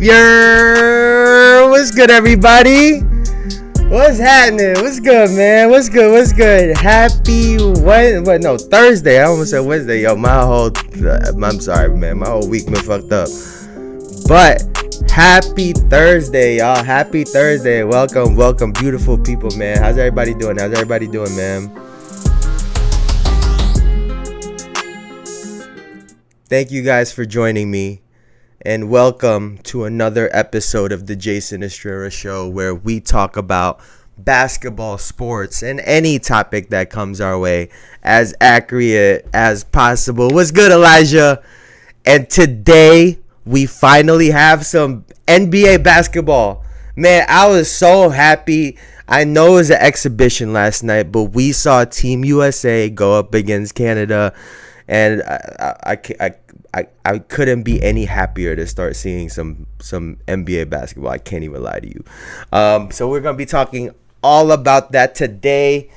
What's good, everybody? What's happening? What's good, man? What's good? Happy Thursday. I almost said Wednesday. Yo, I'm sorry, man. My whole week been fucked up. But happy Thursday, y'all. Happy Thursday. Welcome, beautiful people, man. How's everybody doing, man? Thank you guys for joining me. And welcome to another episode of the Jayson Estrera Show, where we talk about basketball, sports, and any topic that comes our way as accurate as possible. What's good, Elijah? And today we finally have some NBA basketball. Man, I was so happy. I know it was an exhibition last night, but we saw Team USA go up against Canada, and I couldn't be any happier to start seeing some NBA basketball. I can't even lie to you. So we're going to be talking all about that today.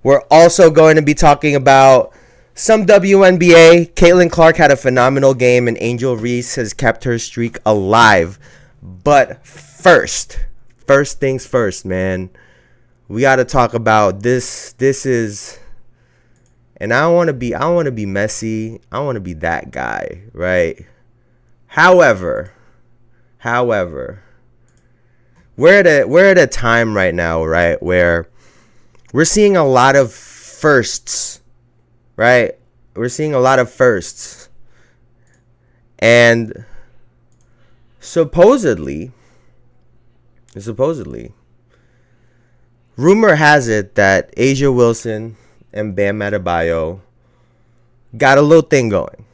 We're also going to be talking about some WNBA. Caitlin Clark had a phenomenal game, and Angel Reese has kept her streak alive. But first things first, man. We got to talk about this. This is... And I don't want to be messy. I want to be that guy, right? However, we're at a time right now, right, where we're seeing a lot of firsts, right? We're seeing a lot of firsts. And supposedly, rumor has it that A'ja Wilson and Bam Adebayo got a little thing going.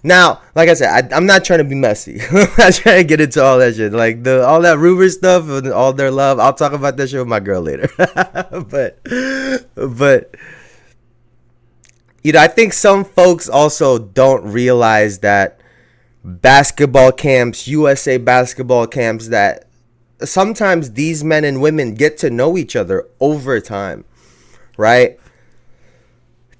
Now, like I said, I'm not trying to be messy. I'm not trying to get into all that shit. Like all that rumor stuff and all their love. I'll talk about that shit with my girl later. but I think some folks also don't realize that basketball camps, USA basketball camps, that sometimes these men and women get to know each other over time, right?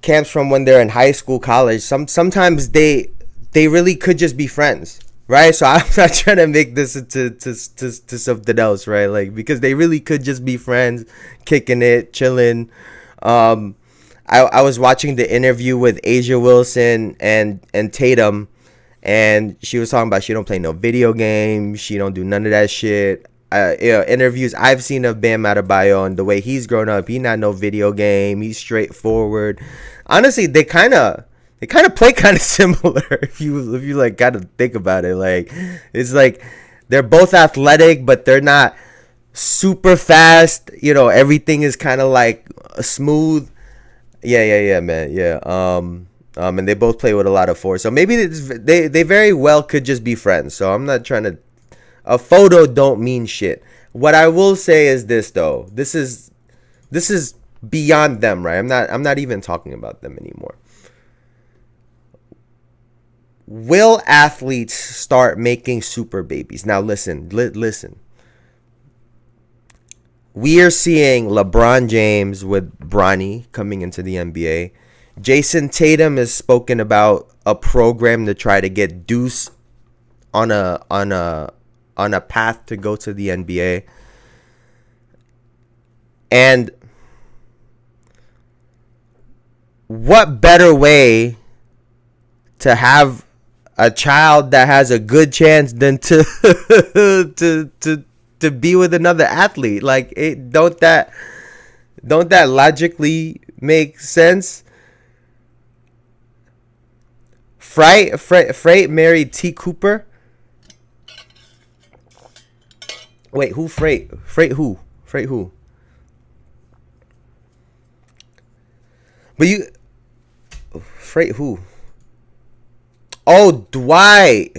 Camps from when they're in high school, college. Sometimes they really could just be friends, right? So I'm not trying to make this to something else, right? Like, because they really could just be friends, kicking it, chilling. I was watching the interview with A'ja Wilson and Tatum, and she was talking about she don't play no video games, she don't do none of that shit. Interviews I've seen of Bam Adebayo and the way he's grown up, he not no video game, he's straightforward. Honestly, they kind of play kind of similar if you like kind of think about it. Like, it's like they're both athletic, but they're not super fast. Everything is kind of like smooth. Yeah, man. Yeah. And they both play with a lot of force. So maybe they very well could just be friends. So I'm not trying to. A photo don't mean shit. What I will say is this, though. This is beyond them, right? I'm not even talking about them anymore. Will athletes start making super babies? Now listen. We are seeing LeBron James with Bronny coming into the NBA. Jason Tatum has spoken about a program to try to get Deuce on a path to go to the NBA. And what better way to have a child that has a good chance than to to be with another athlete? Like, don't that logically make sense? Freight married T. Cooper. Wait, who Freight? Freight who? But Freight who? Oh, Dwight.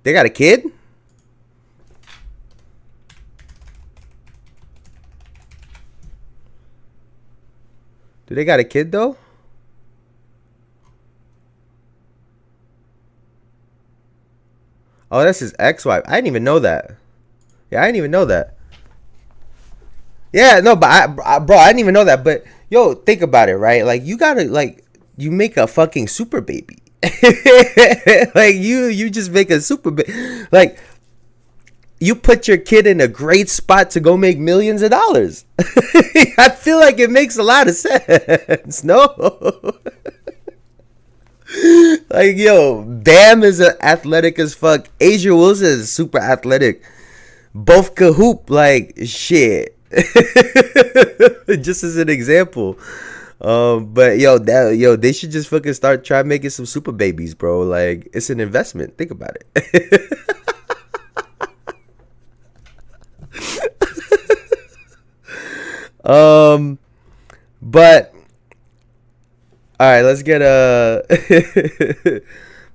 They got a kid? Do they got a kid, though? Oh, that's his ex-wife. I didn't even know that. Yeah, I didn't even know that. Yeah, no, but I didn't even know that. But yo, think about it, right? Like, you gotta, like, you make a fucking super baby. Like you just make a super big, like you put your kid in a great spot to go make millions of dollars. I feel like it makes a lot of sense. No. Like, yo, Bam is athletic as fuck. Asia Wilson is super athletic. Both can hoop like shit. Just as an example. But yo, they should just fucking start trying making some super babies, bro. Like, it's an investment. Think about it. But all right, let's get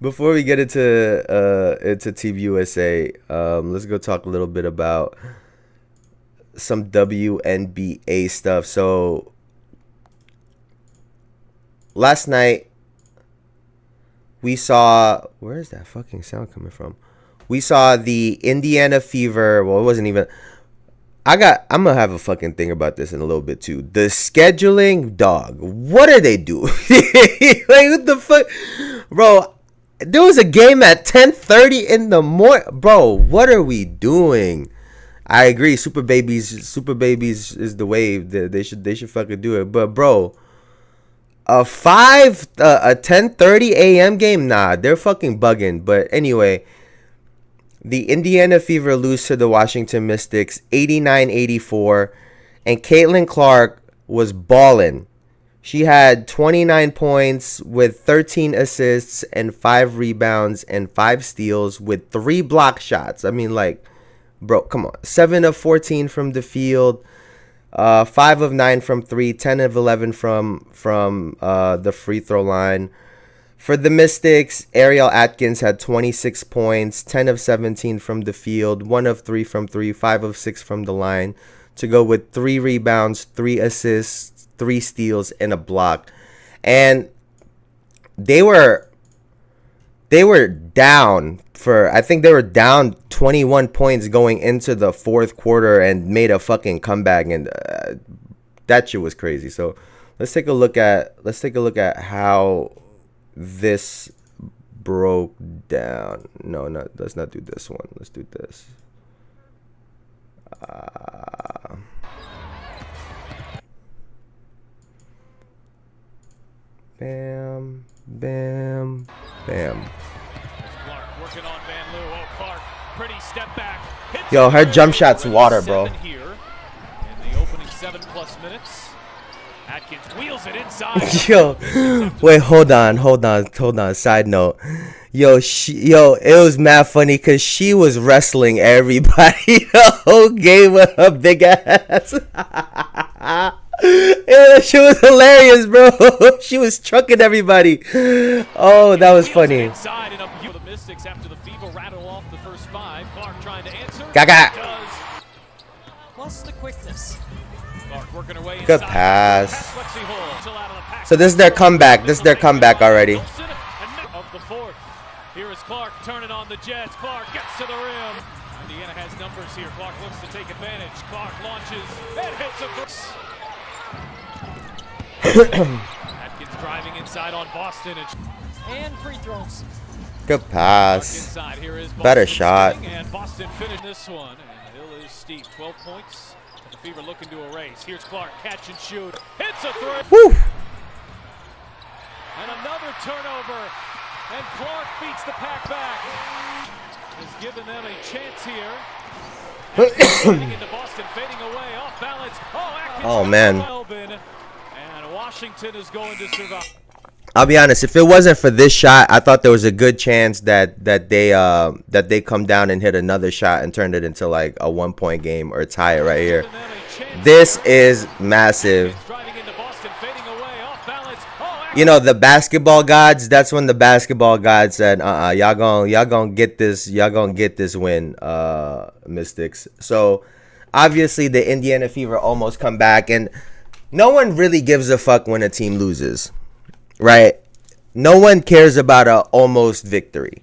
before we get into Team USA, let's go talk a little bit about some WNBA stuff. So last night we saw, where is that fucking sound coming from? We saw the Indiana Fever. Well, it wasn't even. I'm gonna have a fucking thing about this in a little bit too. The scheduling, dog. What are they doing? Like, what the fuck, bro? There was a game at 10:30 in the morning, bro. What are we doing? I agree. Super babies is the wave. They should fucking do it. But bro, a 10:30 a.m. game, nah, they're fucking bugging. But anyway. The Indiana Fever lose to the Washington Mystics 89-84, and Caitlin Clark was balling. She had 29 points with 13 assists and 5 rebounds and 5 steals with 3 block shots. I mean, like, bro, come on. 7 of 14 from the field, 5 of 9 from 3, 10 of 11 from the free throw line. For the Mystics, Ariel Atkins had 26 points, 10 of 17 from the field, 1 of 3 from 3, 5 of 6 from the line, to go with 3 rebounds, 3 assists, 3 steals, and a block. And they were down I think they were down 21 points going into the fourth quarter and made a fucking comeback, and that shit was crazy. So let's take a look at how this broke down. No, let's not do this one. Let's do this. Bam, bam, bam. Clark working on Van Loo. Oh, Clark, pretty step back. Yo, her jump shot's water, bro. Here in the opening 7+ minutes. Atkins wheels it inside. Yo, wait, hold on. Side note, yo, it was mad funny because she was wrestling everybody the whole game with her big ass. Yeah, she was hilarious, bro. She was trucking everybody. Oh, that was funny. Inside and up here the Mystics after the Fever rattle off the first 5. Clark trying to answer. Gaga. Plus the quickness. Good pass. So this is their comeback. Already. Of the fourth. Here is Clark turning on the Jets. Clark gets to the rim. Indiana has numbers here. Clark looks to take advantage. Clark launches and hits a three. Atkins driving inside on Boston and free throws. Good pass. Here is Better shot. And Boston finished this one. And the hill is steep. 12 points. The Fever looking to erase. Here's Clark, catch and shoot. Hits a three. Woo. And another turnover. And Clark beats the pack back. Has given them a chance here. Fading into Boston, fading away, off balance. Oh man. And Washington is going to survive. I'll be honest. If it wasn't for this shot, I thought there was a good chance that they come down and hit another shot and turn it into like a 1-point game or tie it right here. This is massive. You know, the basketball gods. That's when the basketball gods said, y'all gonna get this win, Mystics." So obviously the Indiana Fever almost come back, and no one really gives a fuck when a team loses. Right? No one cares about a almost victory.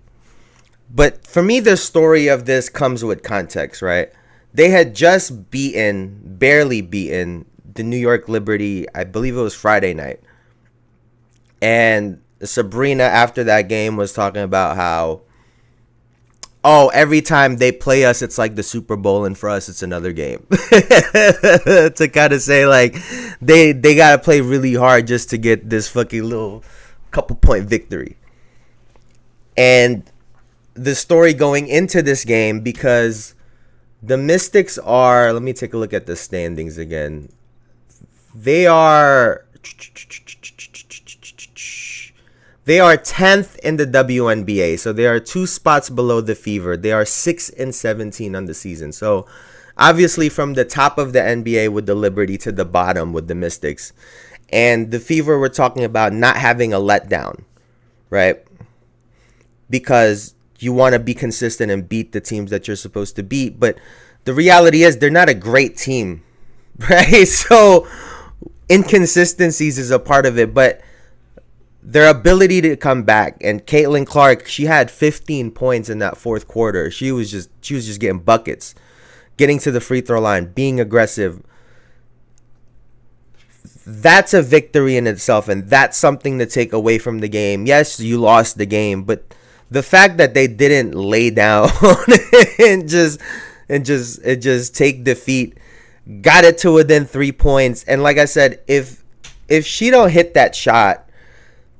But for me, the story of this comes with context, right? They had just barely beaten the New York Liberty, I believe it was Friday night. And Sabrina after that game was talking about how, oh, every time they play us, it's like the Super Bowl, and for us, it's another game. To kind of say, like, they got to play really hard just to get this fucking little couple point victory. And the story going into this game, because the Mystics are, let me take a look at the standings again. They are 10th in the WNBA, so they are 2 spots below the Fever. They are 6-17 on the season. So obviously from the top of the NBA with the Liberty to the bottom with the Mystics. And the Fever, we're talking about not having a letdown, right? Because you want to be consistent and beat the teams that you're supposed to beat. But the reality is they're not a great team, right? So inconsistencies is a part of it, but their ability to come back, and Caitlin Clark, she had 15 points in that fourth quarter. She was just getting buckets, getting to the free throw line, being aggressive. That's a victory in itself, and that's something to take away from the game. Yes, you lost the game, but the fact that they didn't lay down and just take defeat, got it to within 3 points. And like I said, if she don't hit that shot,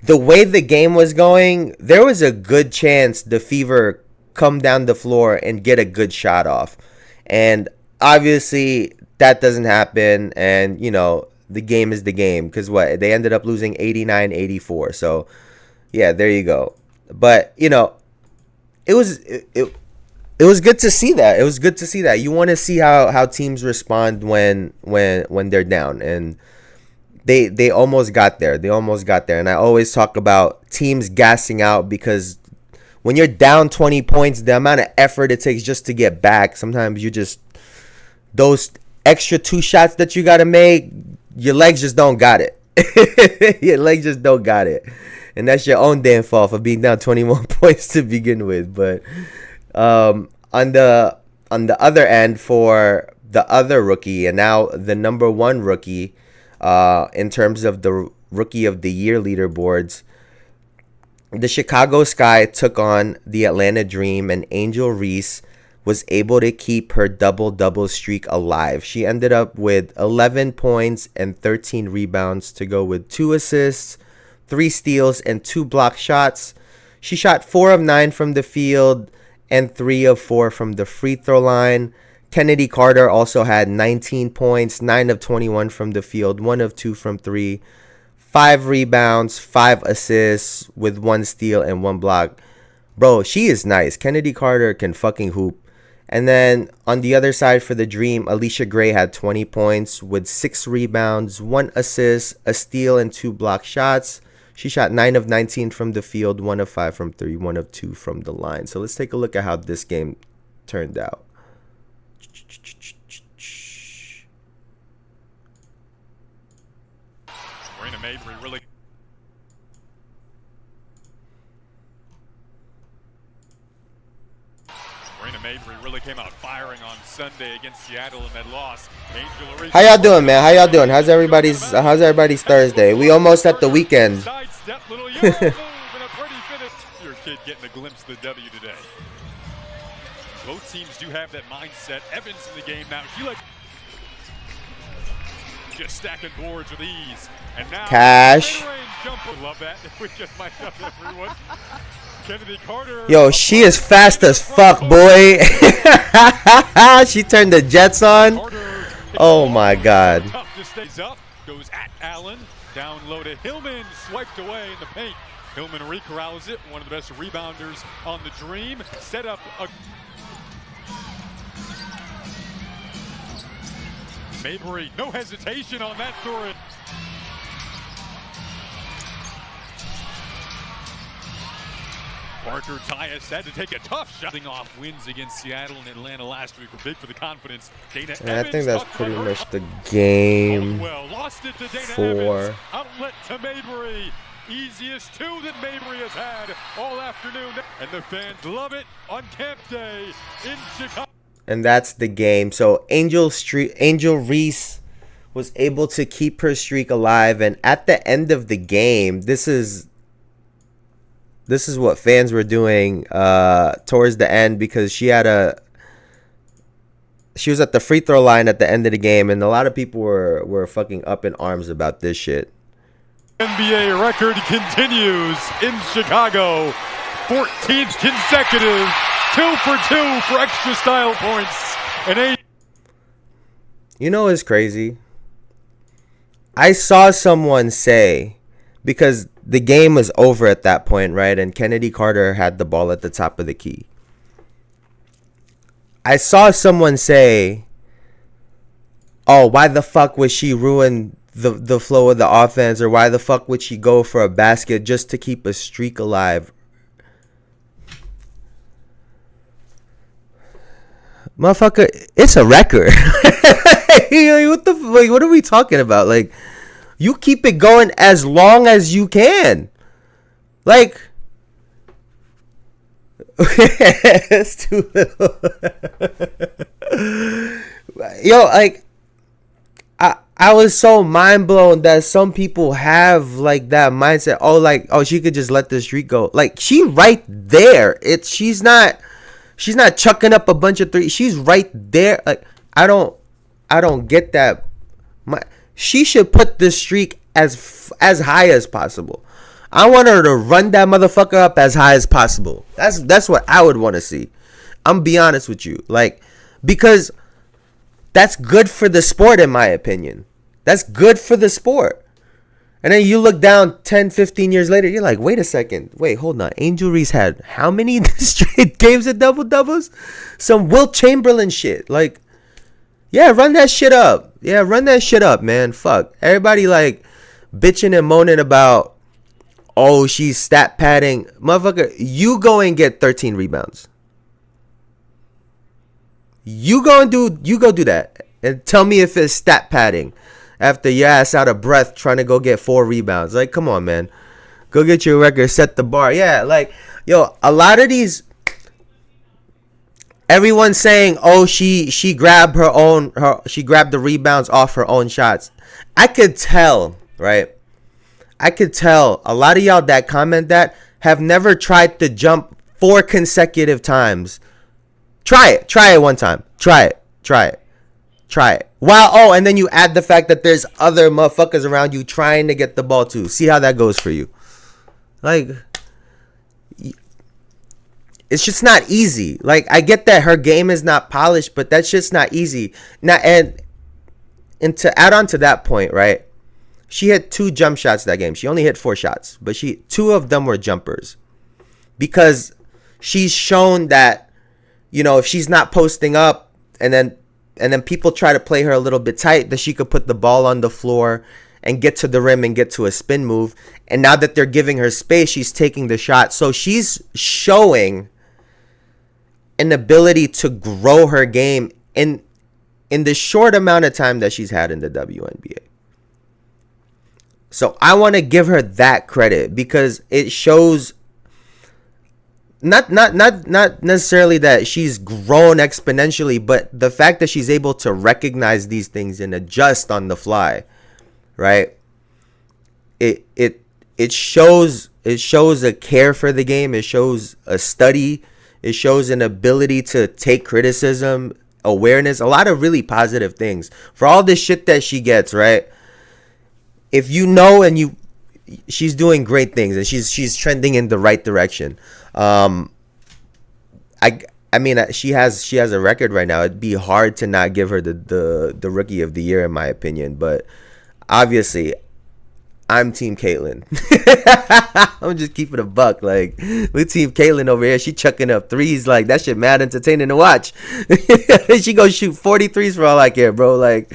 the way the game was going, there was a good chance the Fever come down the floor and get a good shot off. And obviously that doesn't happen. And, you know, the game is the game, because what? They ended up losing 89-84. So, yeah, there you go. But, you know, it was good to see that. It was good to see that. You want to see how teams respond when they're down. And They almost got there. And I always talk about teams gassing out, because when you're down 20 points, the amount of effort it takes just to get back, sometimes you just, those extra 2 shots that you got to make, your legs just don't got it. Your legs just don't got it. And that's your own damn fault for being down 21 points to begin with. But on the other end, for the other rookie, and now the number 1 rookie, in terms of the Rookie of the Year leaderboards, the Chicago Sky took on the Atlanta Dream, and Angel Reese was able to keep her double-double streak alive. She ended up with 11 points and 13 rebounds to go with 2 assists, 3 steals, and 2 block shots. She shot 4 of 9 from the field and 3 of 4 from the free throw line. Kennedy Carter also had 19 points, 9 of 21 from the field, 1 of 2 from 3, 5 rebounds, 5 assists with 1 steal and 1 block. Bro, she is nice. Kennedy Carter can fucking hoop. And then on the other side for the Dream, Alicia Gray had 20 points with 6 rebounds, 1 assist, a steal, and 2 block shots. She shot 9 of 19 from the field, 1 of 5 from 3, 1 of 2 from the line. So let's take a look at how this game turned out. Serena Mabry really. Serena Mabry really came out firing on Sunday against Seattle in that loss. Angel Reese. How y'all doing, man? How y'all doing? How's everybody's Thursday? We almost at the weekend. Sidestep, little Euro move and a pretty finish. Your kid getting a glimpse of the W today. Both teams do have that mindset. Evans in the game now. She like just stacking boards with ease. And now Cash. Love that. We just might up everyone. Kennedy Carter. Yo, she is fast as fuck, boy. She turned the Jets on. Oh my God. Tough to stay up. Goes at Allen. Down low to Hillman. Swiped away in the paint. Hillman recorrals it. One of the best rebounders on the Dream. Set up a. Mabry, no hesitation on that for it. Parker Tyus had to take a tough shot. Off wins against Seattle and Atlanta last week were big for the confidence. Dana Yeah, I Evans think that's pretty much the game well, lost it to Dana for. Evans. Outlet to Mabry. Easiest 2 that Mabry has had all afternoon. And the fans love it on Camp Day in Chicago. And that's the game. So Angel Reese was able to keep her streak alive. And at the end of the game, this is this is what fans were doing towards the end, because she was at the free throw line at the end of the game, and a lot of people were fucking up in arms about this shit. NBA record continues in Chicago. 14th consecutive 2 for 2 for extra style points. And you know what's crazy? I saw someone say, because the game was over at that point, right? And Kennedy Carter had the ball at the top of the key. I saw someone say, oh, why the fuck would she ruin the flow of the offense? Or why the fuck would she go for a basket just to keep a streak alive? Motherfucker, it's a record. What are we talking about? Like, you keep it going as long as you can. Like, it's too little. Yo, like, I was so mind blown that some people have like that mindset. Oh, she could just let the streak go. Like, she right there. She's not chucking up a bunch of threes. She's right there. Like, I don't get that. She should put the streak as high as possible. I want her to run that motherfucker up as high as possible. That's what I would want to see. I'm be honest with you. Like, because that's good for the sport, in my opinion. That's good for the sport. And then you look down 10, 15 years later, you're like, wait a second. Wait, hold on. Angel Reese had how many straight games of double-doubles? Some Wilt Chamberlain shit. Like, yeah, run that shit up. Yeah, run that shit up, man. Fuck. Everybody, like, bitching and moaning about, oh, she's stat padding. Motherfucker, you go and get 13 rebounds. You go do that. And tell me if it's stat padding after your ass out of breath trying to go get 4 rebounds. Like, come on, man. Go get your record, set the bar. Yeah, like, yo, a lot of these, everyone's saying, oh, she grabbed she grabbed the rebounds off her own shots. I could tell, right? I could tell a lot of y'all that comment that have never tried to jump 4 consecutive times. Try it one time. Try it. Wow. Oh, and then you add the fact that there's other motherfuckers around you trying to get the ball too. See how that goes for you. Like, it's just not easy. Like, I get that her game is not polished, but that's just not easy. Now, and to add on to that point, right? She hit 2 jump shots that game. She only hit 4 shots, but 2 of them were jumpers, because she's shown that, you know, if she's not posting up and then people try to play her a little bit tight, that she could put the ball on the floor and get to the rim and get to a spin move. And now that they're giving her space, she's taking the shot. So she's showing an ability to grow her game in the short amount of time that she's had in the WNBA. So I want to give her that credit, because it shows not necessarily that she's grown exponentially, but the fact that she's able to recognize these things and adjust on the fly, right? It shows a care for the game. It shows a study. It shows an ability to take criticism, awareness, a lot of really positive things for all this shit that she gets, right? If you know, and she's doing great things, and she's trending in the right direction. I mean, she has a record right now. It'd be hard to not give her the rookie of the year, in my opinion. But obviously, I'm Team Caitlyn. I'm just keeping a buck. Like, we Team Caitlyn over here. She chucking up threes. Like, that shit mad entertaining to watch. She go shoot 40 threes for all I care, bro. Like,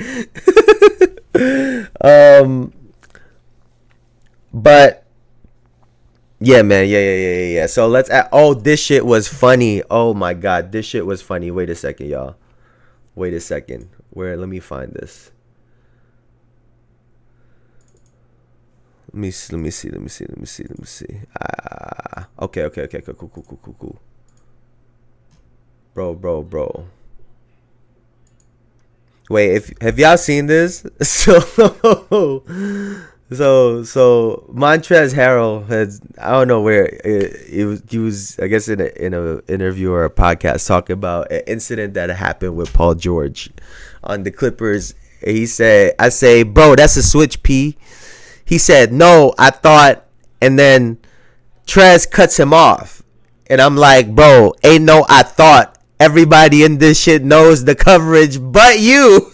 but yeah, man. Yeah. So let's oh, this shit was funny. Oh my god, this shit was funny. Wait a second, y'all. Wait a second. Let me find this. Let me see. Okay. Cool. Bro. Wait, have y'all seen this? So So Montrezl Harrell has, I don't know where he was I guess in a interview or a podcast talking about an incident that happened with Paul George on the Clippers. He said, I say, bro, that's a switch P. He said, no, I thought, and then Trez cuts him off. And I'm like, bro, ain't no I thought. Everybody in this shit knows the coverage but you.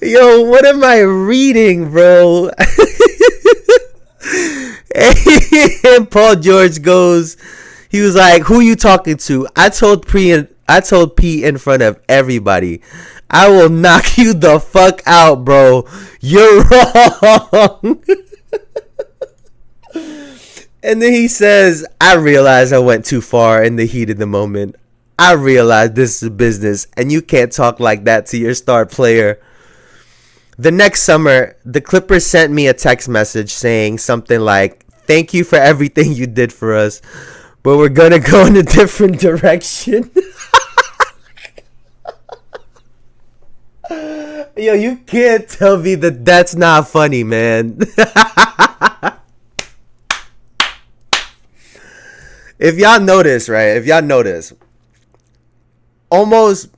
Yo, what am I reading, bro? And Paul George goes, he was like, who you talking to? I told P in front of everybody, I will knock you the fuck out, bro. You're wrong. And then he says, I realized I went too far in the heat of the moment. I realized this is business, and you can't talk like that to your star player. The next summer, the Clippers sent me a text message saying something like, thank you for everything you did for us, but we're going to go in a different direction. Yo, you can't tell me that that's not funny, man. If y'all notice, right? Almost,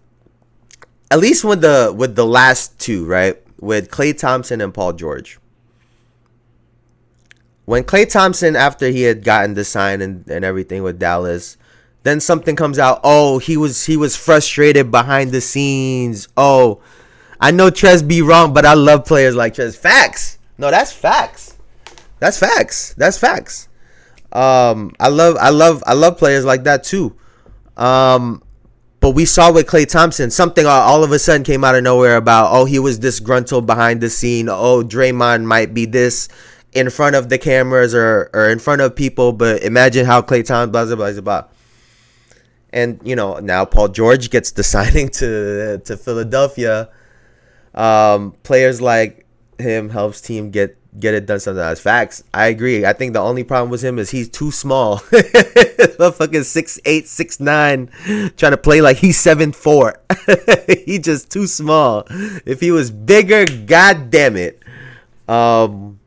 at least with the last two, right? With Klay Thompson and Paul George. When Klay Thompson, after he had gotten the sign and everything with Dallas, then something comes out. Oh, he was frustrated behind the scenes. Oh, I know Trez be wrong, but I love players like Trez. Facts. No, that's facts. That's facts. I love players like that too. But we saw with Klay Thompson, something all of a sudden came out of nowhere about, oh, he was disgruntled behind the scene. Oh, Draymond might be this in front of the cameras or in front of people, but imagine how Klay Thompson, blah, blah, blah, blah. And, now Paul George gets the signing to Philadelphia. Players like him helps team get it done. Something that's facts. I agree. I think the only problem with him is he's too small. Motherfucking 6'8", 6'9", trying to play like he's 7'4". He just too small. If he was bigger, god damn it. And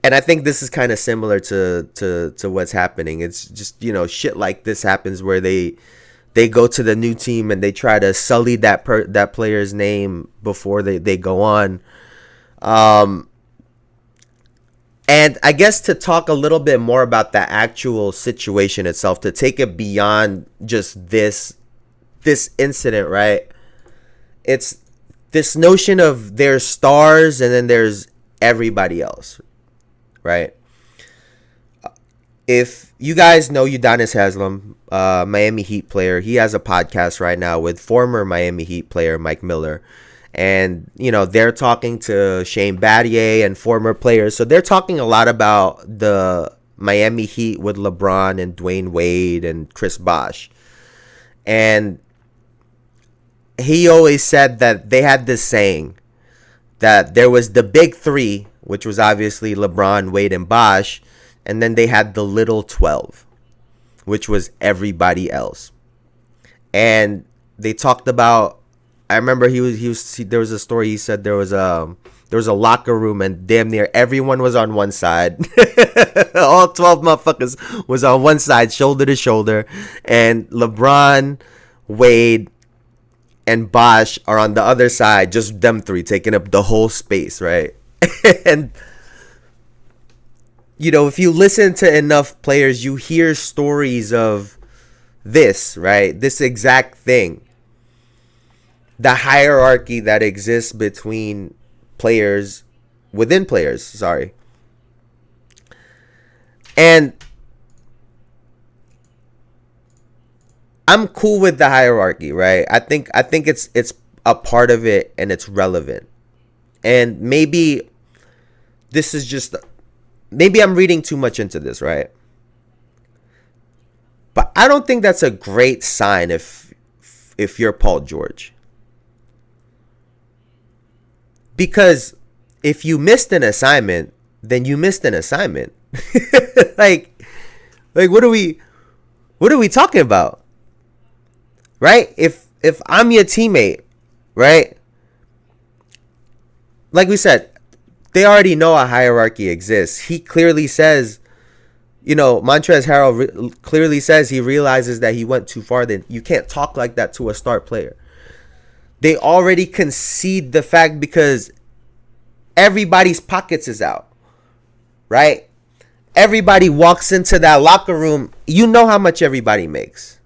I think this is kind of similar to what's happening. It's just, shit like this happens where they go to the new team and they try to sully that player's name before they go on. And I guess to talk a little bit more about the actual situation itself, to take it beyond just this incident, right? It's this notion of there's stars and then there's everybody else, right? If you guys know Udonis Haslem, Miami Heat player, he has a podcast right now with former Miami Heat player Mike Miller. And, they're talking to Shane Battier and former players. So they're talking a lot about the Miami Heat with LeBron and Dwayne Wade and Chris Bosh. And he always said that they had this saying that there was the big three, which was obviously LeBron, Wade, and Bosh. And then they had the little 12, which was everybody else. And they talked about, I remember there was a story. He said there was a locker room and damn near everyone was on one side. All 12 motherfuckers was on one side, shoulder to shoulder, and LeBron, Wade, and Bosh are on the other side, just them three taking up the whole space, right? And if you listen to enough players, you hear stories of this, right? This exact thing. The hierarchy that exists within players, And I'm cool with the hierarchy, right? I think it's a part of it and it's relevant. And maybe I'm reading too much into this, right? But I don't think that's a great sign if you're Paul George. Because if you missed an assignment, then you missed an assignment. like what are we talking about? right? If I'm your teammate, right? Like we said, they already know a hierarchy exists. He clearly says, Montrezl Harrell clearly says he realizes that he went too far. Then you can't talk like that to a star player. They already concede the fact because everybody's pockets is out, right? Everybody walks into that locker room. You know how much everybody makes.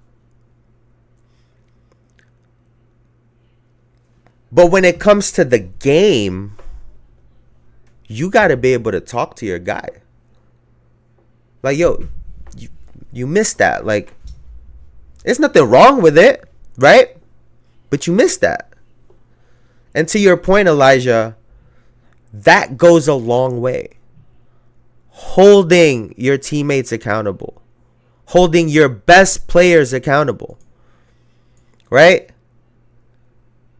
But when it comes to the game, you got to be able to talk to your guy. Like, yo, you missed that. Like, there's nothing wrong with it, right? But you missed that. And to your point, Elijah, that goes a long way. Holding your teammates accountable. Holding your best players accountable. Right?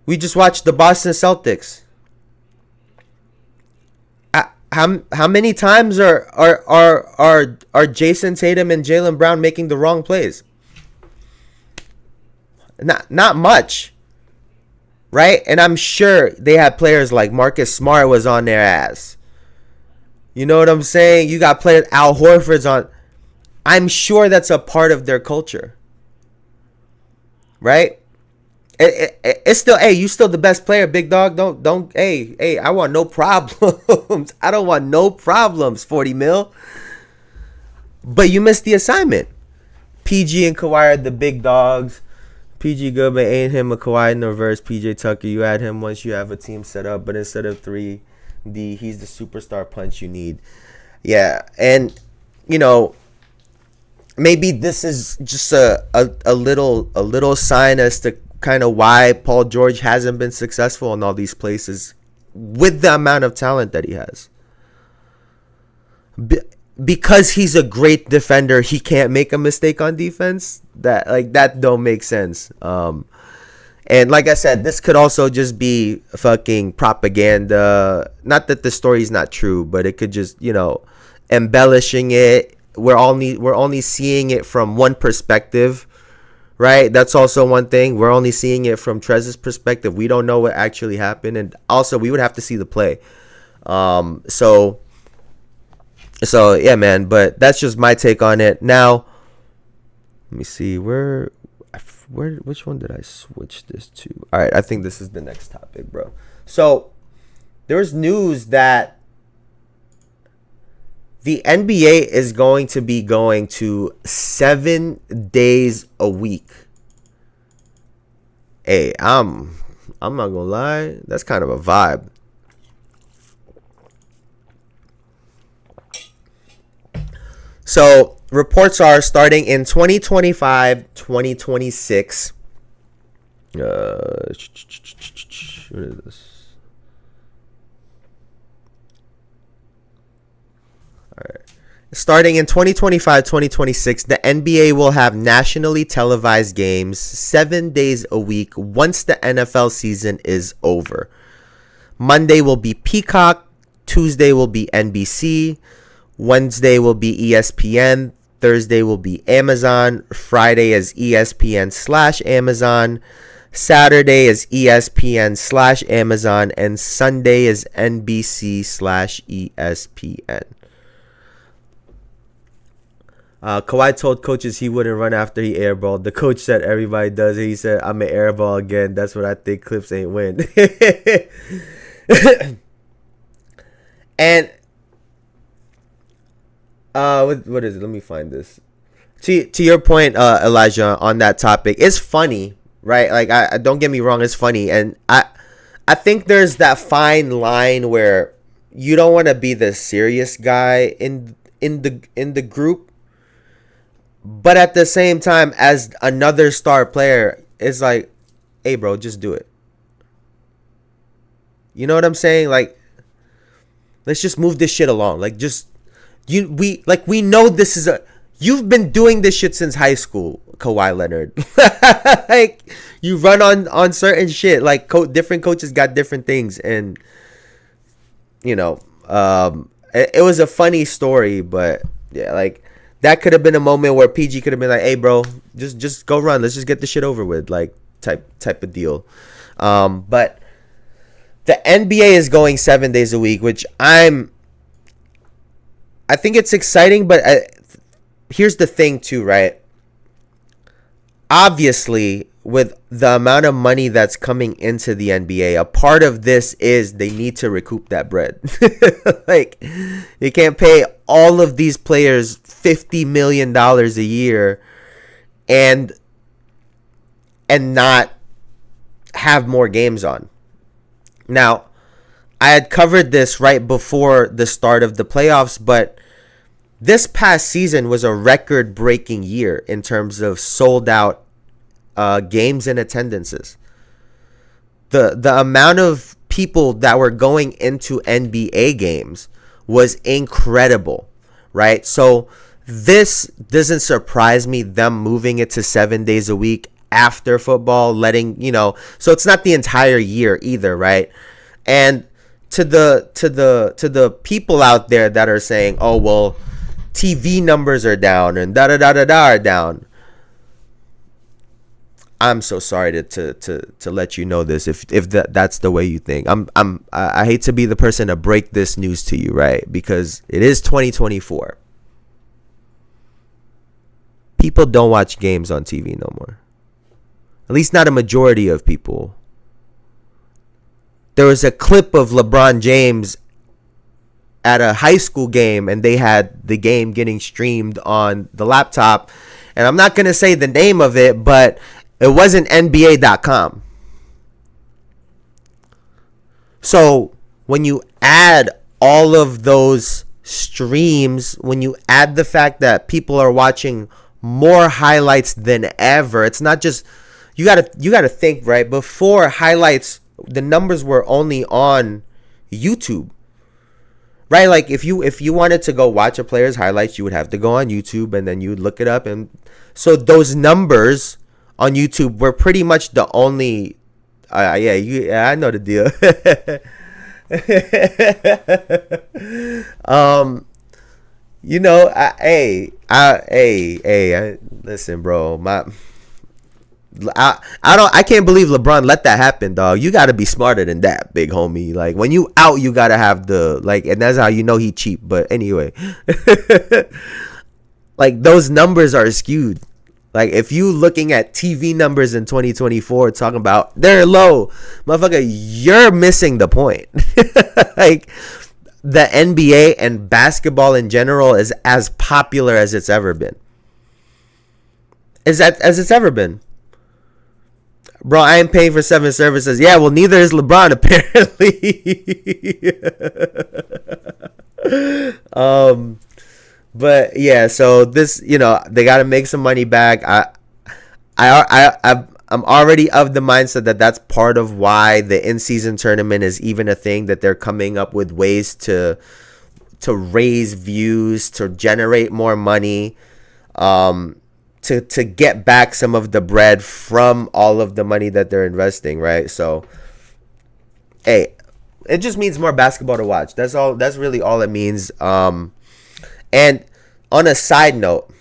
We just watched the Boston Celtics. How many times are Jason Tatum and Jaylen Brown making the wrong plays? Not much. Right? And I'm sure they had players like Marcus Smart was on their ass. You know what I'm saying? You got players, Al Horford's on. I'm sure that's a part of their culture. Right? It's still, hey, you still the best player, big dog. Don't, hey, I want no problems. I don't want no problems, 40 mil. But you missed the assignment. PG and Kawhi are the big dogs. PG good, but ain't him a Kawhi in the reverse. PJ Tucker, you add him once you have a team set up, but instead of 3D, he's the superstar punch you need. Yeah, and, maybe this is just a little sign as to kind of why Paul George hasn't been successful in all these places with the amount of talent that he has. Because he's a great defender, he can't make a mistake on defense. That don't make sense. And like I said, this could also just be fucking propaganda. Not that the story's not true, but it could just, embellishing it. We're only seeing it from one perspective. Right, that's also one thing. We're only seeing it from Trez's perspective. We don't know what actually happened, and also we would have to see the play. So yeah, man. But that's just my take on it. Now, let me see where which one did I switch this to? All right, I think this is the next topic, bro. So there's news that the NBA is going to be going to 7 days a week. Hey, I'm not gonna lie, that's kind of a vibe. So reports are starting in 2025, 2026. What is this? Starting in 2025, 2026, the NBA will have nationally televised games 7 days a week once the NFL season is over. Monday will be Peacock, Tuesday will be NBC, Wednesday will be ESPN, Thursday will be Amazon, Friday is ESPN/Amazon, Saturday is ESPN/Amazon, and Sunday is NBC/ESPN. Kawhi told coaches he wouldn't run after he airballed. The coach said everybody does it. He said, I'm an airball again. That's what I think. Clips ain't win. And what is it? Let me find this. To your point, Elijah, on that topic, it's funny, right? Like, I don't get me wrong, it's funny, and I think there's that fine line where you don't want to be the serious guy in the group. But at the same time, as another star player, it's like, hey, bro, just do it. You know what I'm saying? Like, let's just move this shit along. Like, we know this is you've been doing this shit since high school, Kawhi Leonard. Like, you run on certain shit. Like, different coaches got different things. And, it was a funny story, but yeah, like, that could have been a moment where PG could have been like, "Hey, bro, just go run. Let's just get this shit over with," like type of deal. But the NBA is going 7 days a week, which I think it's exciting. But here's the thing, too, right? Obviously, with the amount of money that's coming into the NBA, a part of this is they need to recoup that bread. Like, you can't pay all of these players $50 million a year and not have more games on. Now, I had covered this right before the start of the playoffs, but this past season was a record-breaking year in terms of sold-out games and attendances. The amount of people that were going into NBA games was incredible, right? So this doesn't surprise me, them moving it to 7 days a week after football, so it's not the entire year either, right? And to the people out there that are saying, "Oh, well, TV numbers are down and da da da da da are down," I'm so sorry to let you know this if that's the way you think. I hate to be the person to break this news to you, right? Because it is 2024. People don't watch games on TV no more. At least not a majority of people. There was a clip of LeBron James at a high school game, and they had the game getting streamed on the laptop. And I'm not going to say the name of it, but it wasn't NBA.com. So when you add all of those streams, when you add the fact that people are watching more highlights than ever, it's not just, you gotta think, right? Before, highlights, the numbers were only on YouTube, right? Like if you wanted to go watch a player's highlights, you would have to go on YouTube and then you would look it up, and so those numbers on YouTube were pretty much the only. I know the deal. Listen, bro. I can't believe LeBron let that happen, dog. You got to be smarter than that, big homie. Like, when you out, you got to have and that's how you know he cheap. But anyway, like, those numbers are skewed. Like, if you looking at TV numbers in 2024 talking about they're low, motherfucker, you're missing the point. Like, the NBA and basketball in general is as popular as it's ever been. As it's ever been. Bro, I ain't paying for 7 services. Yeah, well, neither is LeBron, apparently. But yeah, so this, they got to make some money back. I'm already of the mindset that that's part of why the in-season tournament is even a thing, that they're coming up with ways to raise views, to generate more money, to get back some of the bread from all of the money that they're investing, right? So, hey, it just means more basketball to watch. That's all. That's really all it means. And on a side note,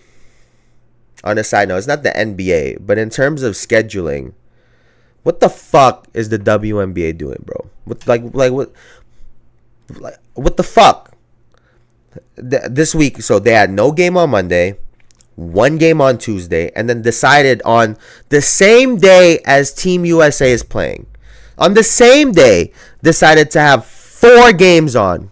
it's not the NBA, but in terms of scheduling, what the fuck is the WNBA doing, bro? What the fuck? This week, so they had no game on Monday, one game on Tuesday, and then decided on the same day as Team USA is playing, on the same day, decided to have 4 games on.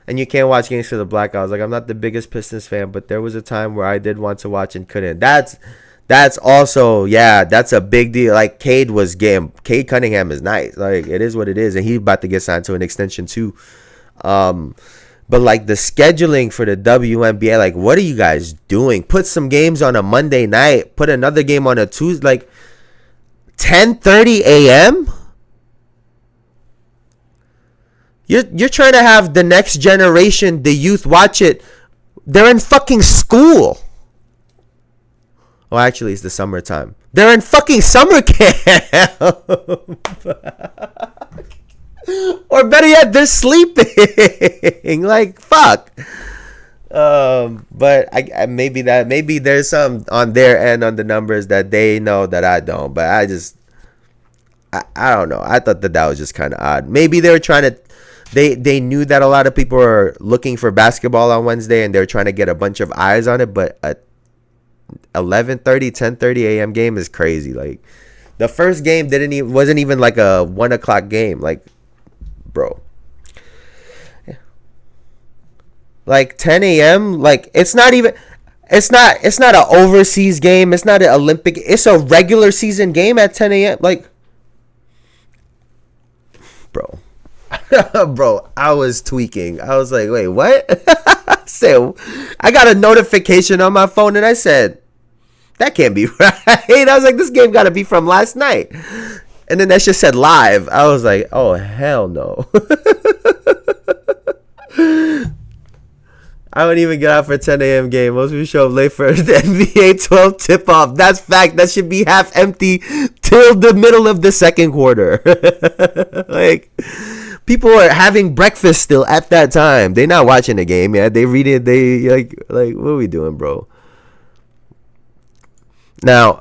And you can't watch games for the blackouts. Like, I'm not the biggest Pistons fan, but there was a time where I did want to watch and couldn't. That's also, that's a big deal. Like, Cade Cunningham is nice. Like, it is what it is, and he's about to get signed to an extension too. But like, the scheduling for the WNBA, like, what are you guys doing? Put some games on a Monday night. Put another game on a Tuesday. Like, 10:30 a.m. You're trying to have the next generation, the youth, watch it. They're in fucking school. Well, actually, it's the summertime. They're in fucking summer camp. Or better yet, they're sleeping. Like, fuck. But maybe there's some on their end on the numbers that they know that I don't. But I don't know. I thought that was just kind of odd. Maybe they were trying to. They knew that a lot of people were looking for basketball on Wednesday, and they're trying to get a bunch of eyes on it. But a 10:30 a.m. game is crazy. Like, the first game wasn't even like a 1 o'clock game. Like, bro. Like 10 a.m. Like, it's not an overseas game. It's not an Olympic. It's a regular season game at 10 a.m. Like, bro. Bro, I was tweaking. I was like, wait, what? I got a notification on my phone and I said, that can't be right. I was like, this game got to be from last night. And then that shit said live. I was like, oh, hell no. I wouldn't even get out for a 10 a.m. game. Most people show up late for the NBA 12 tip-off. That's fact. That should be half empty till the middle of the second quarter. Like, people are having breakfast still at that time. They're not watching the game yet. They read it. They like what are we doing, bro? Now,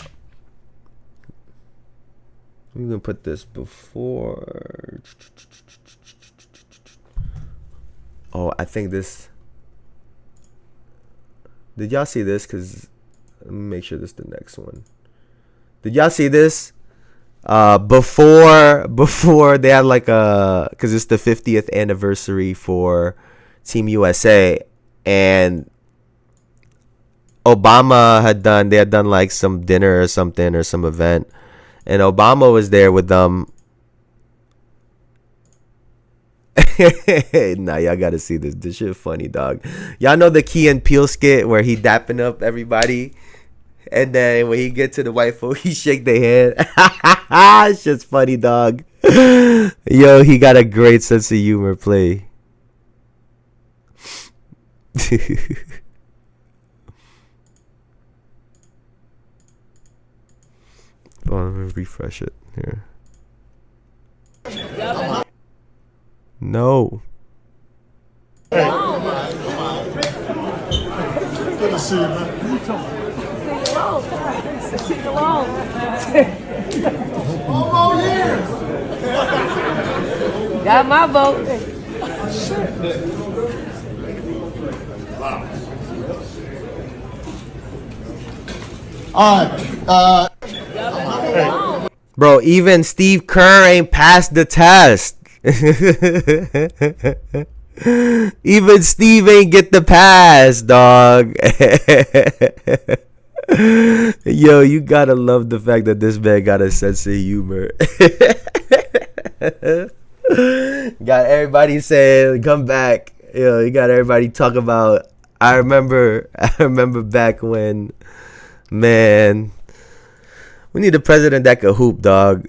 I'm going to put this before. Oh, I think this. Did y'all see this? Because let me make sure this is the next one. Did y'all see this? Before they had like because it's the 50th anniversary for Team USA, and Obama they had done like some dinner or something or some event, and Obama was there with them. Nah, y'all gotta see this. This shit funny, dog. Y'all know the Key and Peele skit where he dapping up everybody, and then when he get to the white folk, he shake their hand. It's just funny, dog. Yo, he got a great sense of humor. Play. Oh, let me refresh it here. No. Good to see you, man. See you alone. Almost years. Got my vote. All right. Bro, even Steve Kerr ain't passed the test. Even Steve ain't get the pass, dog. Yo, you gotta love the fact that this man got a sense of humor. Got everybody saying, come back. Yo, you got everybody talk about, I remember back when, man, we need a president that could hoop, dog.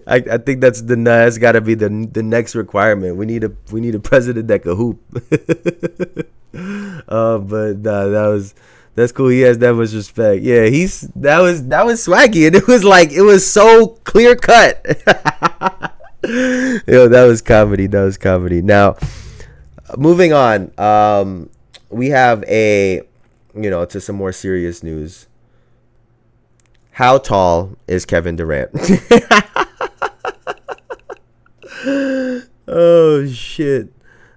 I think that's got to be the next requirement. We need a president that could hoop. But nah, that's cool. He has that much respect. Yeah, that was swaggy, and it was so clear cut. Yo, that was comedy. Now, moving on. We have to some more serious news. How tall is Kevin Durant? Oh, shit.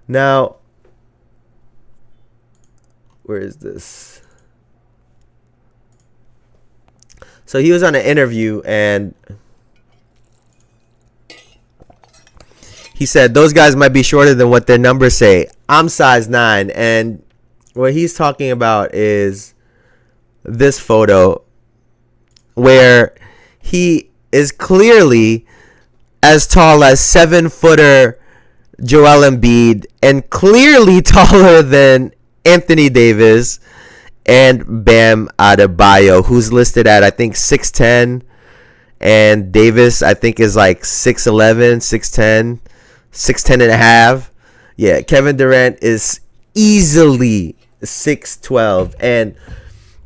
Now, where is this? So he was on an interview and he said, those guys might be shorter than what their numbers say. I'm size 9. And what he's talking about is this photo where he is clearly as tall as 7-footer Joel Embiid and clearly taller than Anthony Davis and Bam Adebayo, who's listed at, I think, 6'10", and Davis, I think, is like 6'11", 6'10", 6'10 and a half. Yeah, Kevin Durant is easily 6'12", and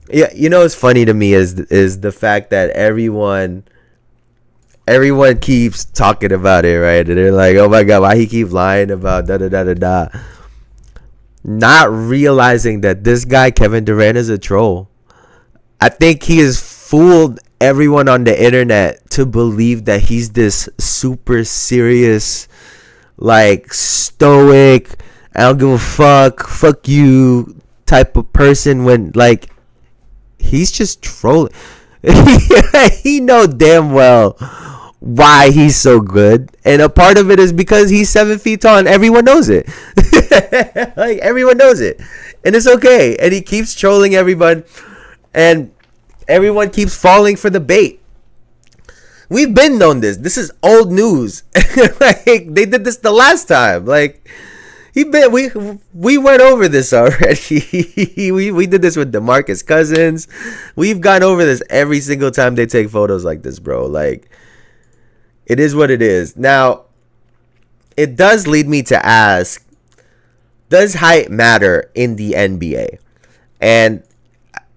yeah, what's funny to me is the fact that everyone everyone keeps talking about it, right? And they're like, oh my God, why he keep lying about da da da da da. Not realizing that this guy, Kevin Durant, is a troll. I think he has fooled everyone on the internet to believe that he's this super serious, like stoic, I don't give a fuck you type of person, when like he's just trolling. He know damn well why he's so good, and a part of it is because he's 7 feet tall and everyone knows it. Like everyone knows it, and it's okay, and he keeps trolling everyone, and everyone keeps falling for the bait. We've been known this is old news. Like they did this the last time. Like we went over this already. we did this with DeMarcus Cousins. We've gone over this every single time they take photos like this, bro. Like, it is what it is. Now, it does lead me to ask, does height matter in the NBA? And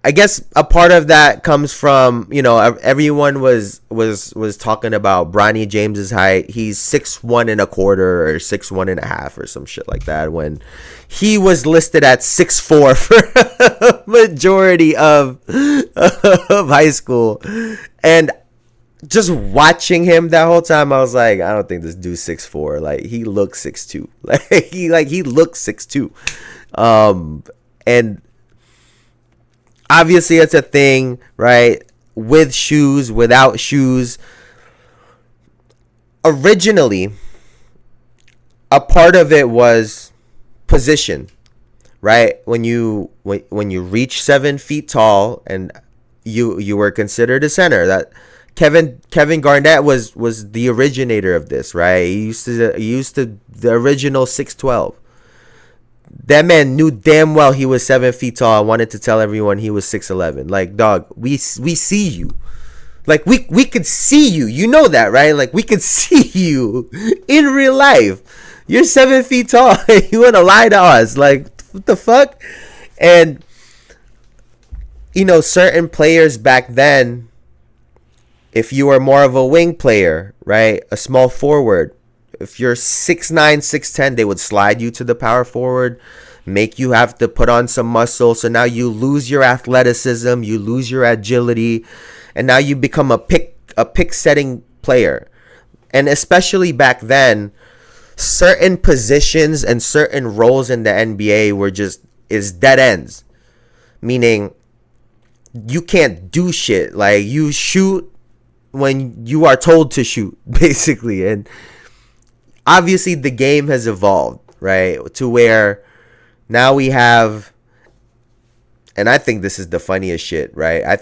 I guess a part of that comes from, everyone was talking about Bronny James's height. He's 6'1" and a quarter or 6'1" and a half or some shit like that, when he was listed at 6'4" for majority of high school. And just watching him that whole time, I was like, I don't think this dude's 6'4". Like, he looks 6'2". He looks 6'2". And obviously it's a thing, right? With shoes, without shoes. Originally, a part of it was position, right? When you reach 7 feet tall and you were considered a center. That Kevin Garnett was the originator of this, right? He used to the original 6'12". That man knew damn well he was 7 feet tall. I wanted to tell everyone he was 6'11". Like, dog, we see you. Like, we could see you. You know that, right? Like, we could see you in real life. You're 7 feet tall. You want to lie to us? Like, what the fuck? And certain players back then, if you were more of a wing player, right, a small forward, if you're 6'9", 6'10", they would slide you to the power forward, make you have to put on some muscle. So now you lose your athleticism, you lose your agility, and now you become a pick setting player. And especially back then, certain positions and certain roles in the NBA is dead ends. Meaning you can't do shit. Like, you shoot when you are told to shoot, basically. And obviously the game has evolved, right, to where now we have, and I think this is the funniest shit, right?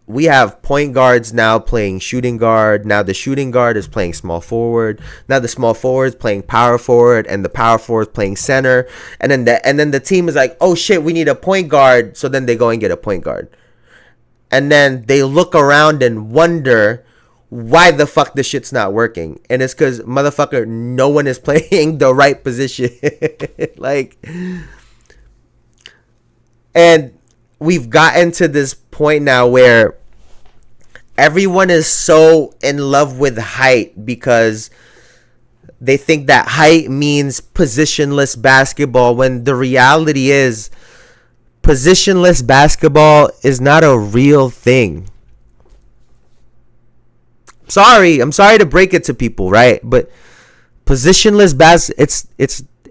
We have point guards now playing shooting guard. Now the shooting guard is playing small forward. Now the small forward is playing power forward, and the power forward is playing center. And then the team is like, oh shit, we need a point guard. So then they go and get a point guard. And then they look around and wonder why the fuck this shit's not working. And it's because, motherfucker, no one is playing the right position. Like, and we've gotten to this point now where everyone is so in love with height because they think that height means positionless basketball, when the reality is positionless basketball is not a real thing. I'm sorry to break it to people, right? But positionless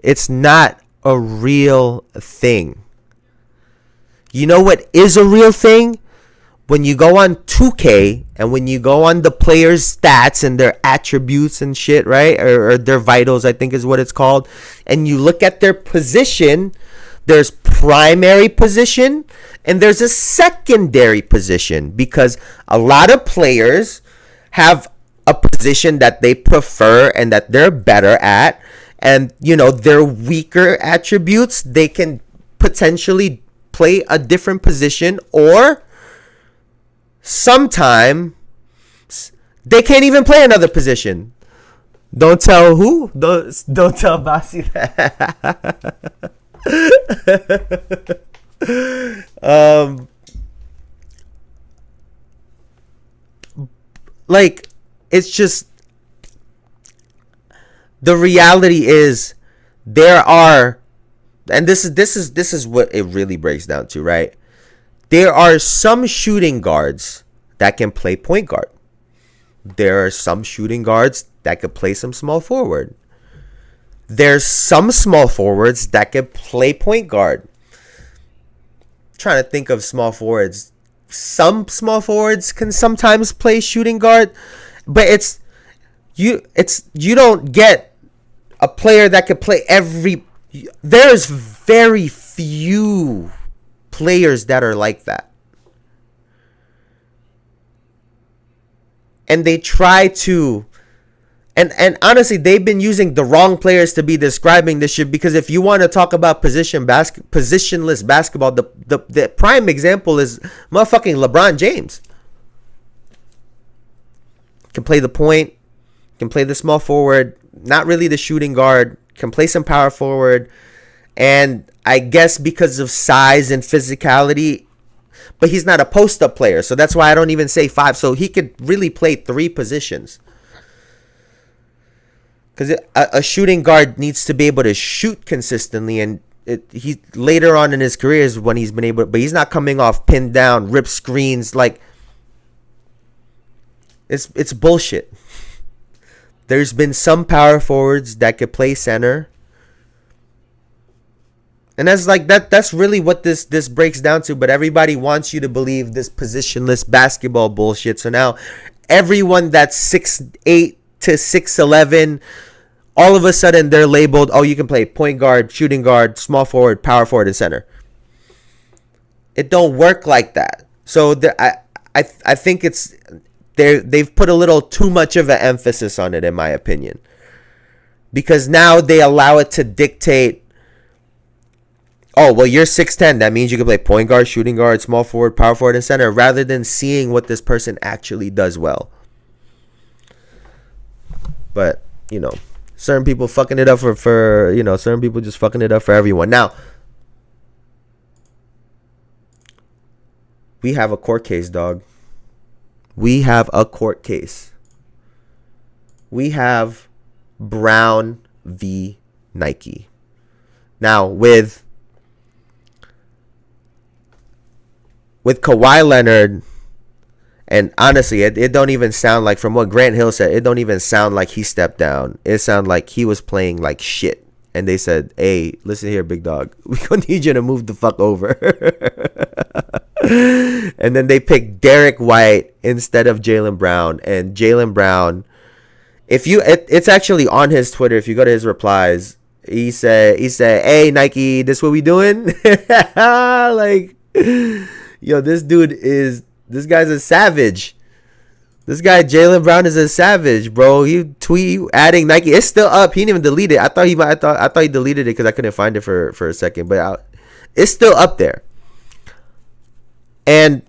it's not a real thing. You know what is a real thing? When you go on 2K and when you go on the players' stats and their attributes and shit, right? Or their vitals, I think is what it's called. And you look at their position, there's primary position and there's a secondary position, because a lot of players have a position that they prefer and that they're better at, and their weaker attributes, they can potentially play a different position, or sometimes they can't even play another position. Don't tell who. Don't tell Basi that. Like, it's just the reality is there are, and this is what it really breaks down to, right? There are some shooting guards that can play point guard. There are some shooting guards that could play some small forward. There's some small forwards that could play point guard. I'm trying to think of small forwards. Some small forwards can sometimes play shooting guard, but you don't get a player that could play every. There's very few players that are like that. And they try to, and honestly, they've been using the wrong players to be describing this shit, because if you want to talk about positionless basketball, the prime example is motherfucking LeBron James. Can play the point, can play the small forward, not really the shooting guard, can play some power forward, and I guess because of size and physicality, but he's not a post-up player, so that's why I don't even say 5. So he could really play 3 positions. Because a shooting guard needs to be able to shoot consistently, and he later on in his career is when he's been able, but he's not coming off pinned down, rip screens, like it's bullshit. There's been some power forwards that could play center. And that's really what this breaks down to. But everybody wants you to believe this positionless basketball bullshit. So now everyone that's 6'8" to 6'11", all of a sudden they're labeled, oh, you can play point guard, shooting guard, small forward, power forward, and center. It don't work like that. So I think they've put a little too much of an emphasis on it, in my opinion. Because now they allow it to dictate, oh, well, you're 6'10". That means you can play point guard, shooting guard, small forward, power forward, and center, rather than seeing what this person actually does well. But, certain people fucking it up for certain people just fucking it up for everyone. Now, we have a court case, dog. We have a court case. We have Brown v. Nike. Now, with Kawhi Leonard, and honestly, it don't even sound like, from what Grant Hill said, it don't even sound like he stepped down. It sounded like he was playing like shit. And they said, hey, listen here, big dog. We're going to need you to move the fuck over. And then they picked Derek White instead of Jaylen Brown. And Jaylen Brown, it's actually on his Twitter. If you go to his replies, he said, hey, Nike, this what we doing? Like, yo, this guy's a savage. This guy, Jaylen Brown, is a savage, bro. He tweet adding Nike. It's still up. He didn't even delete it. I thought he deleted it because I couldn't find it for a second. But it's still up there. And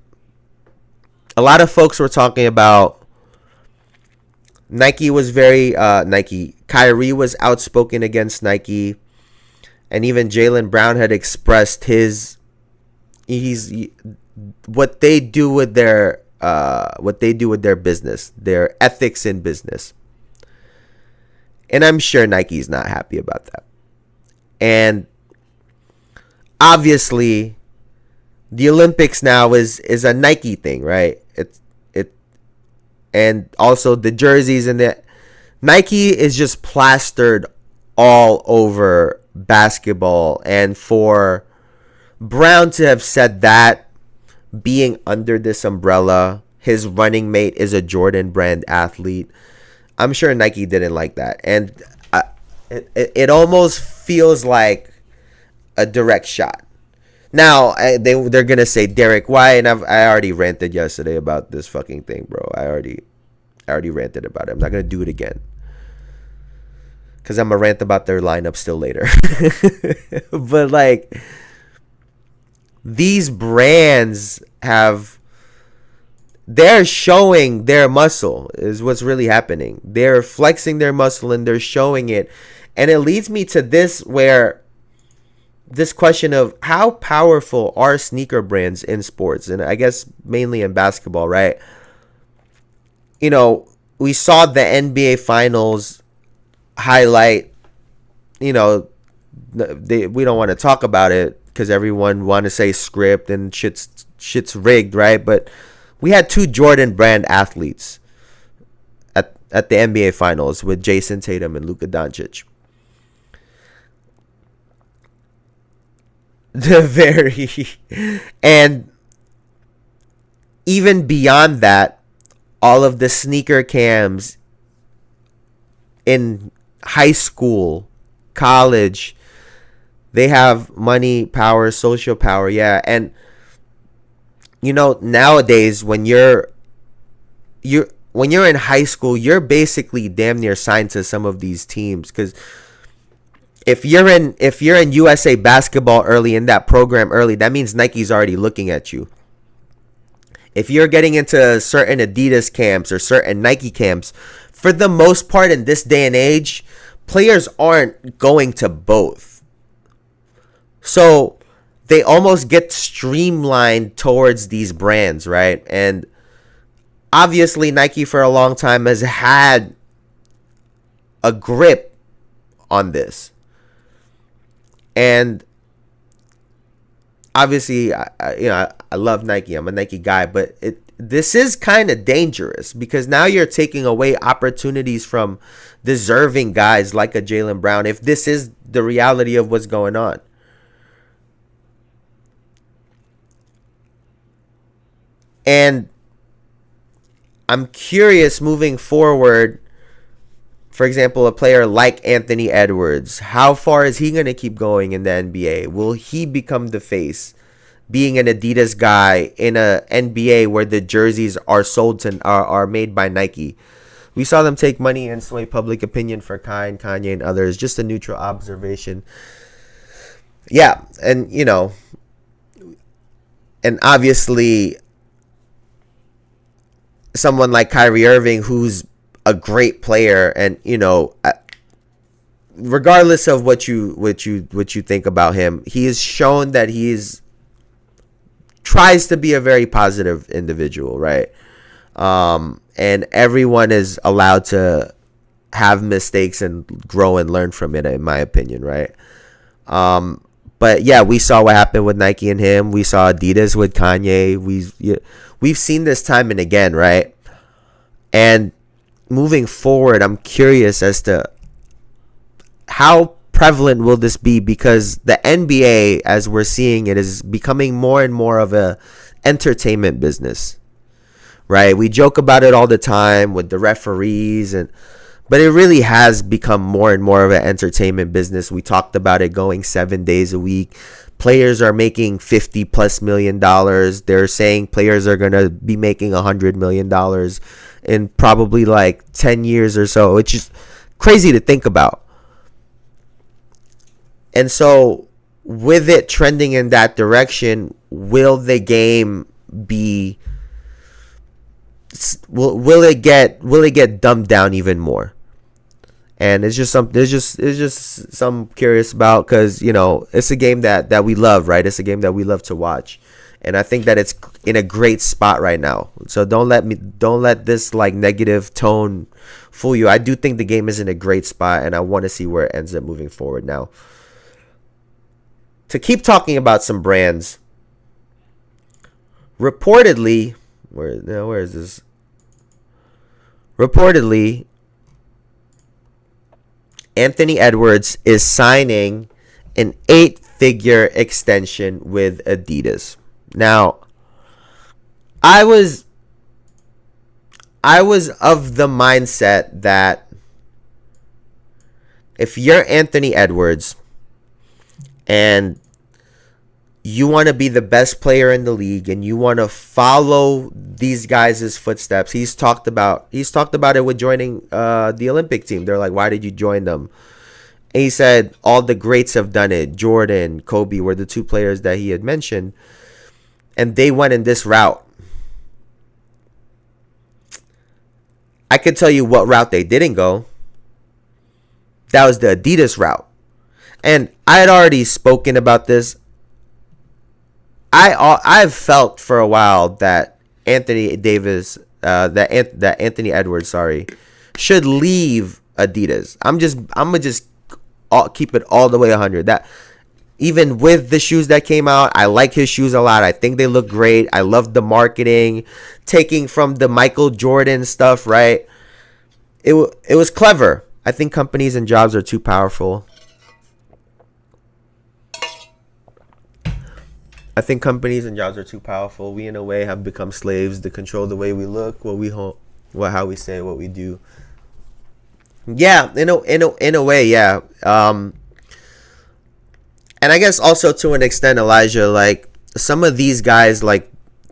a lot of folks were talking about Nike was very Kyrie was outspoken against Nike, and even Jaylen Brown had expressed what they do with their business, their ethics in business. And I'm sure Nike's not happy about that. And obviously, the Olympics now is a Nike thing, right? And also the jerseys and the Nike is just plastered all over basketball. And for Brown to have said that, being under this umbrella, his running mate is a Jordan brand athlete, I'm sure Nike didn't like that. And it almost feels like a direct shot. Now, they're going to say Derek White, and I already ranted yesterday about this fucking thing, bro. I already ranted about it. I'm not going to do it again, because I'm going to rant about their lineup still later. But, like, these brands they're showing their muscle is what's really happening. They're flexing their muscle and they're showing it. And it leads me to this question of how powerful are sneaker brands in sports, and I guess mainly in basketball, right? we saw the NBA Finals highlight, we don't want to talk about it because everyone want to say script and shit's rigged, right? But we had 2 Jordan brand athletes at the NBA Finals with Jayson Tatum and Luka Doncic. And even beyond that, all of the sneaker cams in high school, college, they have money, power, social power, yeah. And nowadays when you're in high school, you're basically damn near signed to some of these teams, because if you're in USA basketball early, in that program early, that means Nike's already looking at you. If you're getting into certain Adidas camps or certain Nike camps, for the most part in this day and age, players aren't going to both. So they almost get streamlined towards these brands, right? And obviously Nike for a long time has had a grip on this. And obviously, I love Nike. I'm a Nike guy, but this is kind of dangerous, because now you're taking away opportunities from deserving guys like a Jaylen Brown, if this is the reality of what's going on. And I'm curious moving forward. For example, a player like Anthony Edwards, how far is he going to keep going in the NBA? Will he become the face, being an Adidas guy in a NBA where the jerseys are sold are made by Nike? We saw them take money and sway public opinion for Kanye and others. Just a neutral observation. Yeah, and and obviously someone like Kyrie Irving, who's a great player, and regardless of what you think about him, he has shown that tries to be a very positive individual, right? And everyone is allowed to have mistakes and grow and learn from it, in my opinion, right? But yeah, we saw what happened with Nike and him. We saw Adidas with Kanye. We've seen this time and again, right? And moving forward, I'm curious as to how prevalent will this be, because the NBA, as we're seeing it, is becoming more and more of a entertainment business, right? We joke about it all the time with the referees, but it really has become more and more of an entertainment business. We talked about it going 7 days a week. Players are making $50+ million. They're saying players are going to be making $100 million in probably like 10 years or so, which is crazy to think about. And so with it trending in that direction, will the game be, will it get dumbed down even more? And it's just some curious about, because it's a game that we love, right? It's a game that we love to watch, and I think that it's in a great spot right now. So don't let this like negative tone fool you. I do think the game is in a great spot, and I want to see where it ends up moving forward. Now, to keep talking about some brands, reportedly, where is this? Reportedly, Anthony Edwards is signing an 8-figure extension with Adidas. Now, I was of the mindset that if you're Anthony Edwards and you want to be the best player in the league and you want to follow these guys' footsteps, he's talked about it with joining the Olympic team. They're like, why did you join them? And he said all the greats have done it. Jordan, Kobe were the 2 players that he had mentioned, and they went in this route. I could tell you what route they didn't go. That was the Adidas route. And I had already spoken about this. I've felt for a while that Anthony that Anthony Edwards, sorry, should leave Adidas. I'm gonna just keep it all the way 100. That even with the shoes that came out, I like his shoes a lot. I think they look great. I love the marketing, taking from the Michael Jordan stuff, right? It was clever. I think companies and jobs are too powerful. We, in a way, have become slaves to control the way we look, how we say, what we do. Yeah, in a way, yeah. And I guess also to an extent, Elijah, like some of these guys, like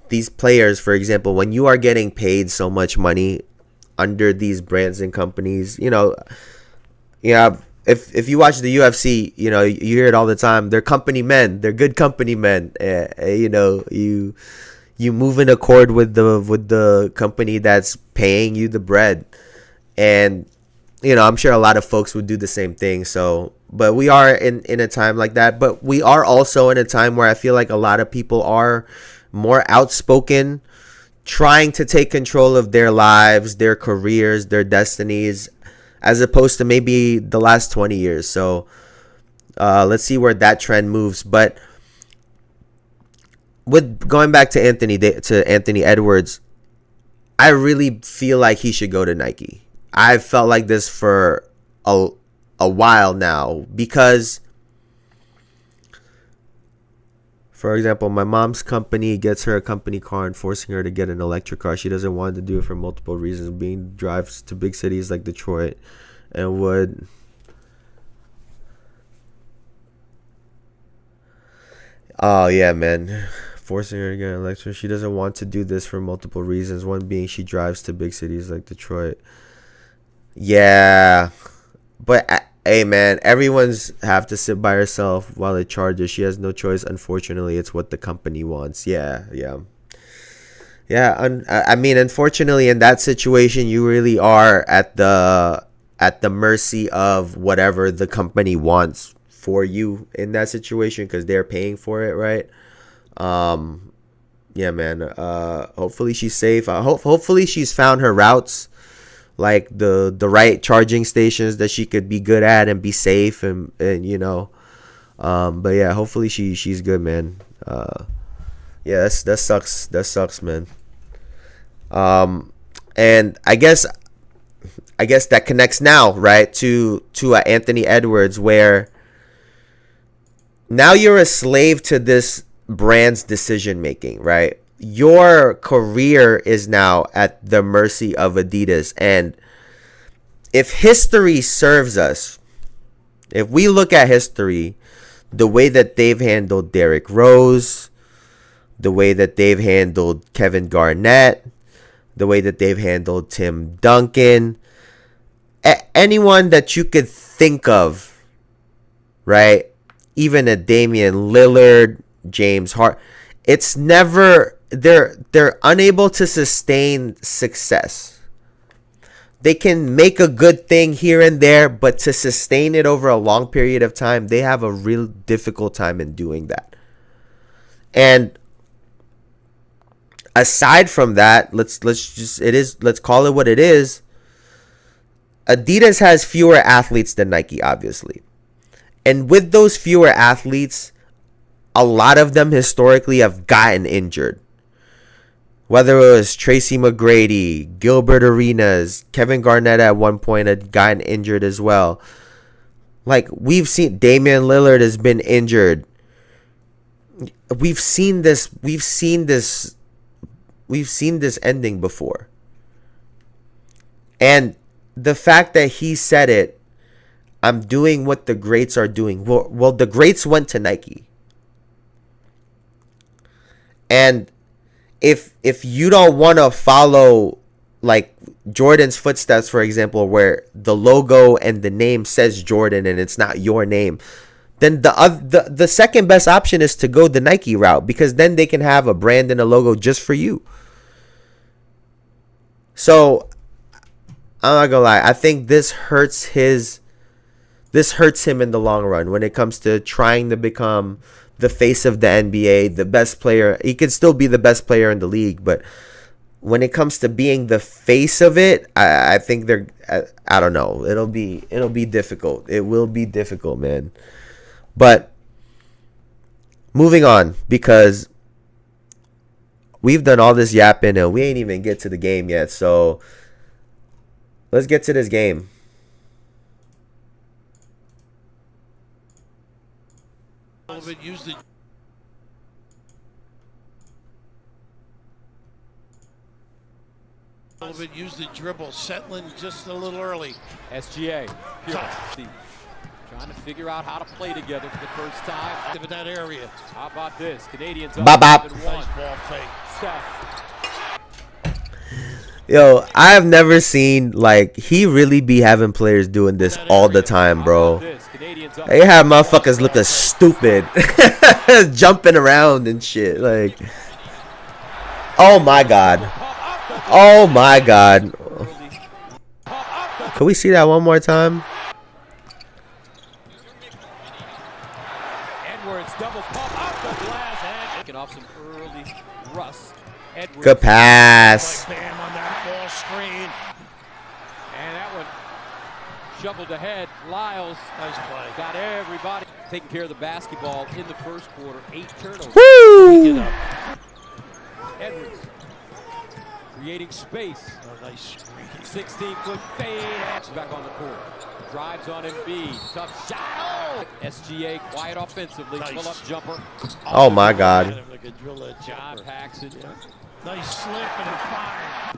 these players, for example, when you are getting paid so much money under these brands and companies, if you watch the UFC, you hear it all the time. They're company men. They're good company men. You move in accord with the company that's paying you the bread, and I'm sure a lot of folks would do the same thing. So, but we are in a time like that. But we are also in a time where I feel like a lot of people are more outspoken, trying to take control of their lives, their careers, their destinies, as opposed to maybe the last 20 years. So let's see where that trend moves. But with going back to Anthony Edwards, I really feel like he should go to Nike. I've felt like this for a while now because, for example, my mom's company gets her a company car and forcing her to get an electric car. She doesn't want to do it for multiple reasons, being drives to big cities like Detroit and would. Oh, yeah, man. Forcing her to get an electric. She doesn't want to do this for multiple reasons. One being she drives to big cities like Detroit. Yeah. But, hey, man, everyone's have to sit by herself while it charges. She has no choice. Unfortunately, it's what the company wants. Yeah. I mean, unfortunately, in that situation, you really are at the mercy of whatever the company wants for you in that situation, because they're paying for it, right? Yeah, man. Hopefully she's safe. Hopefully she's found her routes, like the right charging stations that she could be good at and be safe and but yeah, hopefully she's good, man. Yeah, that sucks, man. And I guess that connects now, right, to Anthony Edwards, where now you're a slave to this brand's decision making, right? Your career is now at the mercy of Adidas. And if history serves us, if we look at history, the way that they've handled Derrick Rose, the way that they've handled Kevin Garnett, the way that they've handled Tim Duncan, anyone that you could think of, right? Even a Damian Lillard, James Harden, it's never, they're unable to sustain success. They can make a good thing here and there, but to sustain it over a long period of time, they have a real difficult time in doing that. And aside from that, let's call it what it is. Adidas has fewer athletes than Nike, obviously. And with those fewer athletes, a lot of them historically have gotten injured. Whether it was Tracy McGrady, Gilbert Arenas, Kevin Garnett at one point had gotten injured as well. Like, we've seen Damian Lillard has been injured. We've seen this ending before. And the fact that he said it, I'm doing what the greats are doing. Well, the greats went to Nike. And if you don't want to follow like Jordan's footsteps, for example, where the logo and the name says Jordan and it's not your name, then the second best option is to go the Nike route, because then they can have a brand and a logo just for you. So I'm not gonna lie, I think this hurts him in the long run when it comes to trying to become the face of the NBA, the best player. He could still be the best player in the league, but when it comes to being the face of it, I think they're, I don't know. It'll be difficult. It will be difficult, man. But moving on, because we've done all this yapping and we ain't even get to the game yet. So let's get to this game. Use the dribble, settling just a little early. SGA. Trying to figure out how to play together for the first time. In that area. How about this? Canadians up Bop, bop. 7-1. Nice ball fake. Steph. Yo, I have never seen, like, he really be having players doing this all the time, bro. They have motherfuckers looking stupid. Jumping around and shit. Like, oh my God. Oh my God. Can we see that one more time? Edwards double pump up the glass and taking off some early rust. Edwards. Good pass. Bam on that ball screen. And that one shoveled ahead. Lyles Nice play. got everybody taking care of the basketball in the first quarter. 8 turnovers. Woo! Edwards creating space. Oh, nice screen. 16-foot fade. Back on the court. Drives on Embiid. Tough shot. Oh! SGA quiet offensively. Nice. Pull-up jumper. Oh my God. Like a drill that John jumper. Paxson. Nice slip and a fire.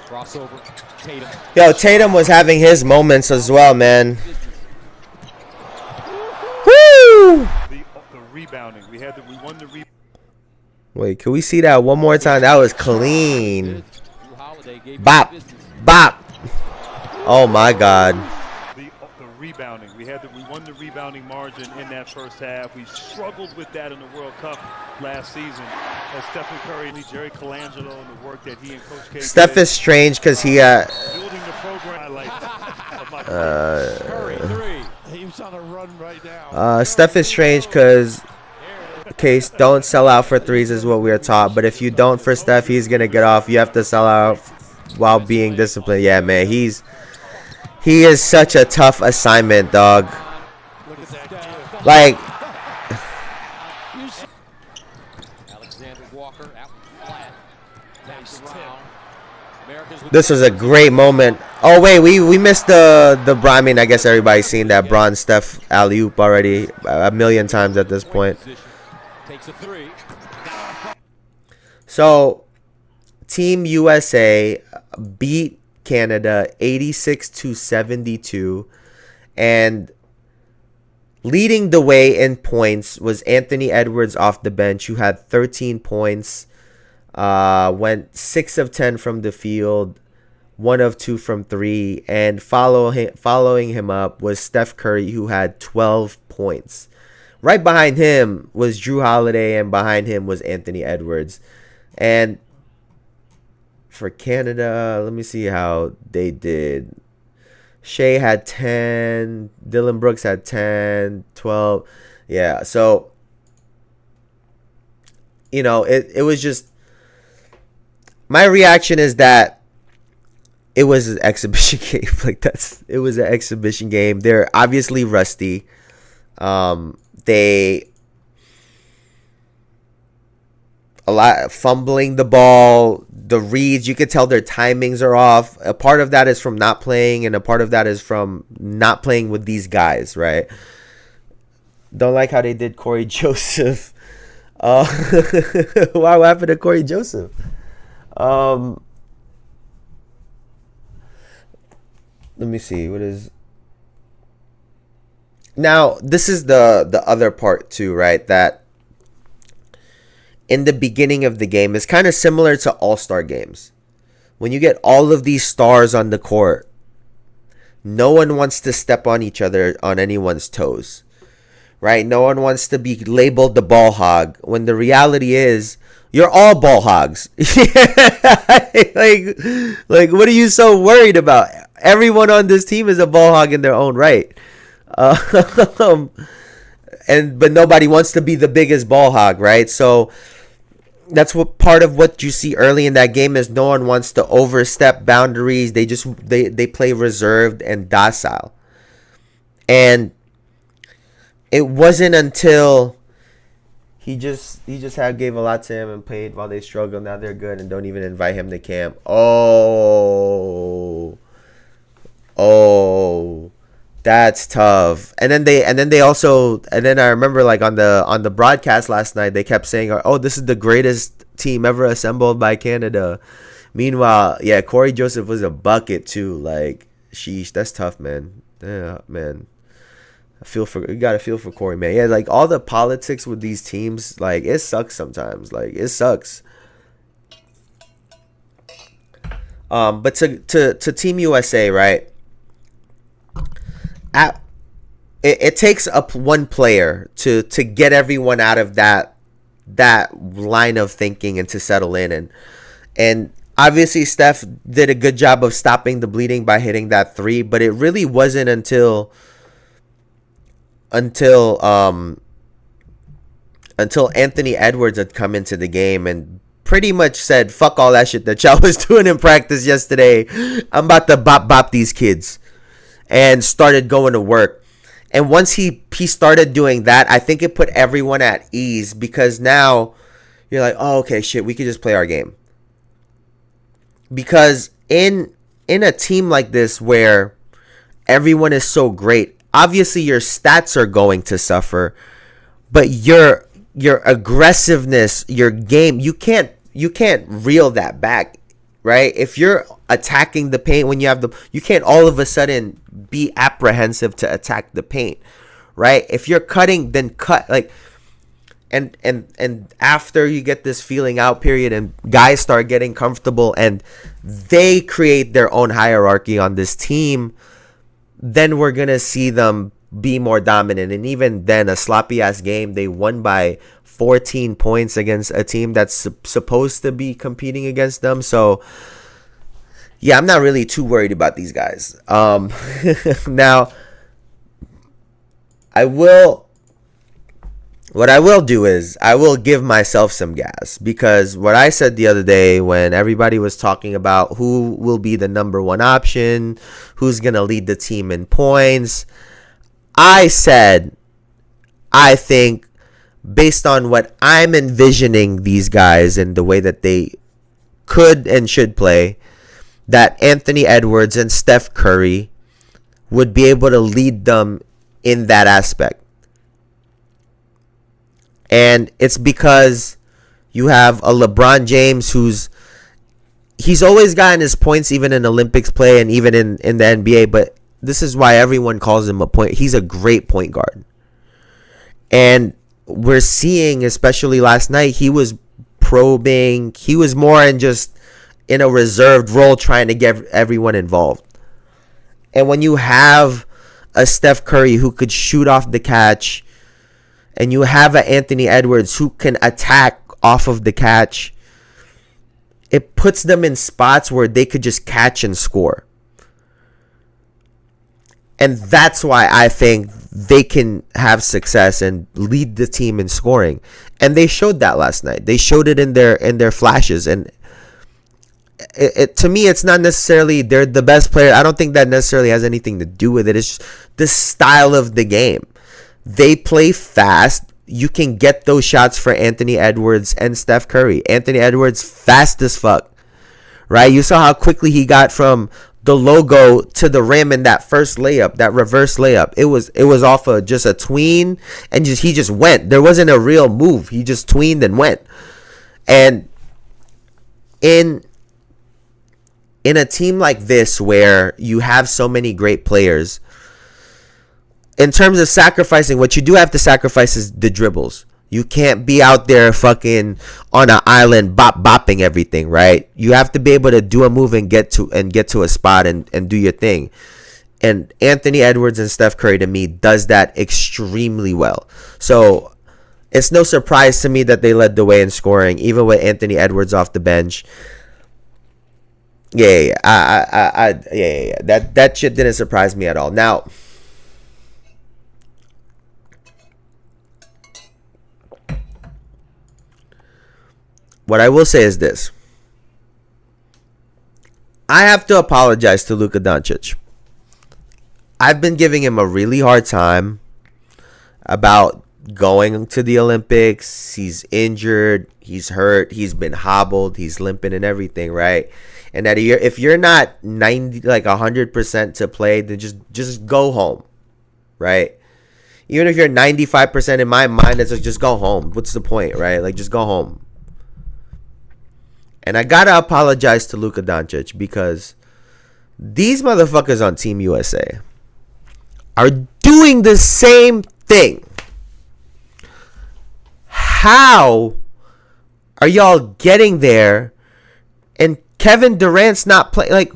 Crossover. Tatum. Yo, Tatum was having his moments as well, man. Woo! The rebounding. We won the rebound. Wait, can we see that one more time? That was clean. Drew Holiday gave you Bop. business. Bop. Oh my God. The rebounding. We won the rebounding margin in that first half. We struggled with that in the World Cup last season. As Stephen Curry, Jerry Colangelo, and the work that he and Coach K Steph did, is strange because he building the program. Of my Curry, 3. He's on a run right now. Steph is strange because case don't sell out for threes is what we are taught, but if you don't for Steph, he's gonna get off. You have to sell out while being disciplined. Yeah, man, he is such a tough assignment, dog. Look at that kid. Like, Alexander Walker out flat. Taps around. Americans with this was a great moment. Oh wait, we missed the I mean, I guess everybody's seen that Bron Steph alley-oop already a million times at this point. position. Takes a 3. So, Team USA beat Canada 86-72, and leading the way in points was Anthony Edwards off the bench, who had 13 points, went 6 of 10 from the field, 1 of 2 from 3, and following him up was Steph Curry, who had 12 points. Right behind him was Drew Holiday, and behind him was Anthony Edwards. And for Canada, let me see how they did. Shea had 10. Dylan Brooks had 10, 12. Yeah, so, you know, it was just... My reaction is that it was an exhibition game. Like, it was an exhibition game. They're obviously rusty. They a lot fumbling the ball, the reads, you could tell their timings are off. A part of that is from not playing, and a part of that is from not playing with these guys, right? Don't like how they did Corey Joseph. What happened to Corey Joseph? Let me see. What is... Now, this is the other part too, right? That in the beginning of the game is kind of similar to all-star games. When you get all of these stars on the court, no one wants to step on each other, on anyone's toes, right? No one wants to be labeled the ball hog, when the reality is you're all ball hogs. like, what are you so worried about? Everyone on this team is a ball hog in their own right. But nobody wants to be the biggest ball hog, right? So that's what part of what you see early in that game is. No one wants to overstep boundaries. They play reserved and docile. And it wasn't until he just gave a lot to him and played while they struggled. Now they're good and don't even invite him to camp. Oh, that's tough. And then I remember like on the broadcast last night they kept saying, "Oh, this is the greatest team ever assembled by Canada." Meanwhile, yeah, Corey Joseph was a bucket too. Like, sheesh, that's tough, man. Yeah, man. You gotta feel for Corey, man. Yeah, like all the politics with these teams, like it sucks sometimes. Like it sucks. But to Team USA, right? It takes up one player to get everyone out of that line of thinking and to settle in, and obviously Steph did a good job of stopping the bleeding by hitting that three, but it really wasn't until Anthony Edwards had come into the game and pretty much said, "Fuck all that shit that y'all was doing in practice yesterday. I'm about to bop these kids," and started going to work. And once he started doing that, I think it put everyone at ease, because now you're like, "Oh, okay, shit, we can just play our game." Because in a team like this where everyone is so great, obviously your stats are going to suffer, but your aggressiveness, your game, you can't reel that back, right? If you're attacking the paint when you can't all of a sudden be apprehensive to attack the paint, right? If you're cutting, then cut, like, and after you get this feeling out period and guys start getting comfortable and they create their own hierarchy on this team, then we're gonna see them be more dominant. And even then, a sloppy ass game, they won by 14 points against a team that's supposed to be competing against them. So yeah, I'm not really too worried about these guys. Now what I will do is I will give myself some gas, because what I said the other day when everybody was talking about who will be the number one option, who's going to lead the team in points, I said, I think based on what I'm envisioning these guys and the way that they could and should play, that Anthony Edwards and Steph Curry would be able to lead them in that aspect. And it's because you have a LeBron James he's always gotten his points even in Olympics play and even in the NBA, but this is why everyone calls him he's a great point guard. And we're seeing, especially last night, he was probing, he was more in a reserved role trying to get everyone involved. And when you have a Steph Curry who could shoot off the catch, and you have an Anthony Edwards who can attack off of the catch, it puts them in spots where they could just catch and score. And that's why I think they can have success and lead the team in scoring. And they showed that last night. They showed it in their flashes. And it to me, it's not necessarily they're the best player. I don't think that necessarily has anything to do with it. It's just the style of the game. They play fast. You can get those shots for Anthony Edwards and Steph Curry. Anthony Edwards, fast as fuck, right? You saw how quickly he got from the logo to the rim in that first layup, that reverse layup. It was off of just a tween, and he just went. There wasn't a real move. He just tweened and went. And in a team like this where you have so many great players, in terms of sacrificing, what you do have to sacrifice is the dribbles. You can't be out there fucking on an island bopping everything, right? You have to be able to do a move and get to a spot and do your thing. And Anthony Edwards and Steph Curry, to me, does that extremely well. So it's no surprise to me that they led the way in scoring, even with Anthony Edwards off the bench. Yeah. That shit didn't surprise me at all. Now, what I will say is this. I have to apologize to Luka Doncic. I've been giving him a really hard time about going to the Olympics. He's injured, he's hurt, he's been hobbled, he's limping and everything, right? And that if you're not 100% to play, then just go home, right? Even if you're 95%, in my mind, it's like, just go home. What's the point, right? Like, just go home. And I gotta apologize to Luka Doncic because these motherfuckers on Team USA are doing the same thing. How are y'all getting there and Kevin Durant's not playing? Like,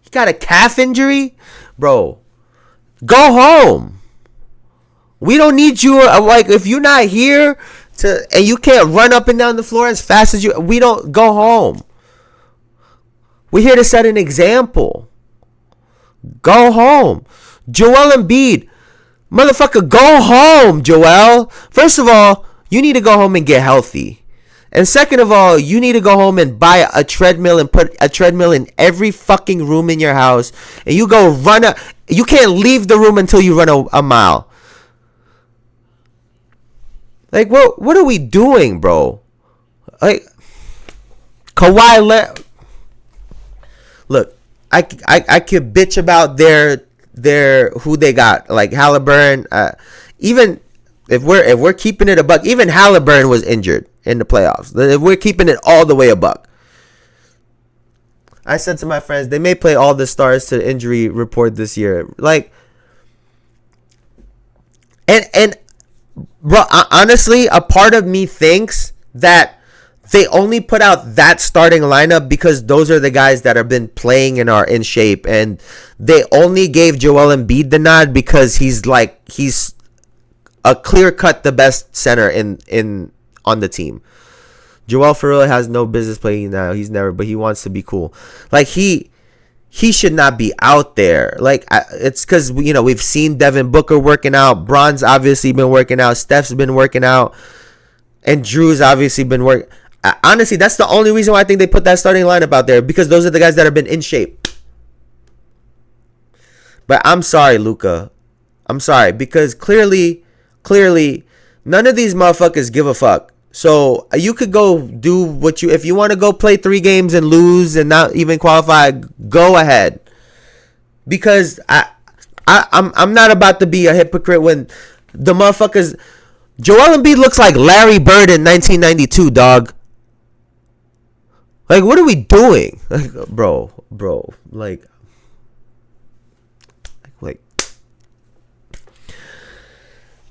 he got a calf injury? Bro, go home. We don't need you. Like, if you're not here and you can't run up and down the floor as fast as we don't, go home. We're here to set an example. Go home. Joel Embiid, motherfucker, go home, Joel. First of all, you need to go home and get healthy. And second of all, you need to go home and buy a treadmill and put a treadmill in every fucking room in your house. And you go run you can't leave the room until you run a mile. Like, what are we doing, bro? Like, Kawhi look, I could bitch about their who they got, like Halliburton. Even if we're keeping it a buck, even Halliburton was injured in the playoffs. If we're keeping it all the way a buck, I said to my friends, they may play all the stars to the injury report this year. Like, and bro, honestly, a part of me thinks that they only put out that starting lineup because those are the guys that have been playing and are in shape. And they only gave Joel Embiid the nod because he's a clear-cut the best center in on the team. Joel for real has no business playing now. He's never, but he wants to be cool. Like, he should not be out there. Like, it's because, we've seen Devin Booker working out. Bron's obviously been working out. Steph's been working out. And Drew's obviously been working. Honestly, that's the only reason why I think they put that starting lineup out there, because those are the guys that have been in shape. But I'm sorry, Luka. I'm sorry, because clearly, none of these motherfuckers give a fuck. So you could go do if you want to go play 3 games and lose and not even qualify, go ahead. Because I'm not about to be a hypocrite when the motherfuckers. Joel Embiid looks like Larry Bird in 1992, dog. Like, what are we doing? Like, bro, like.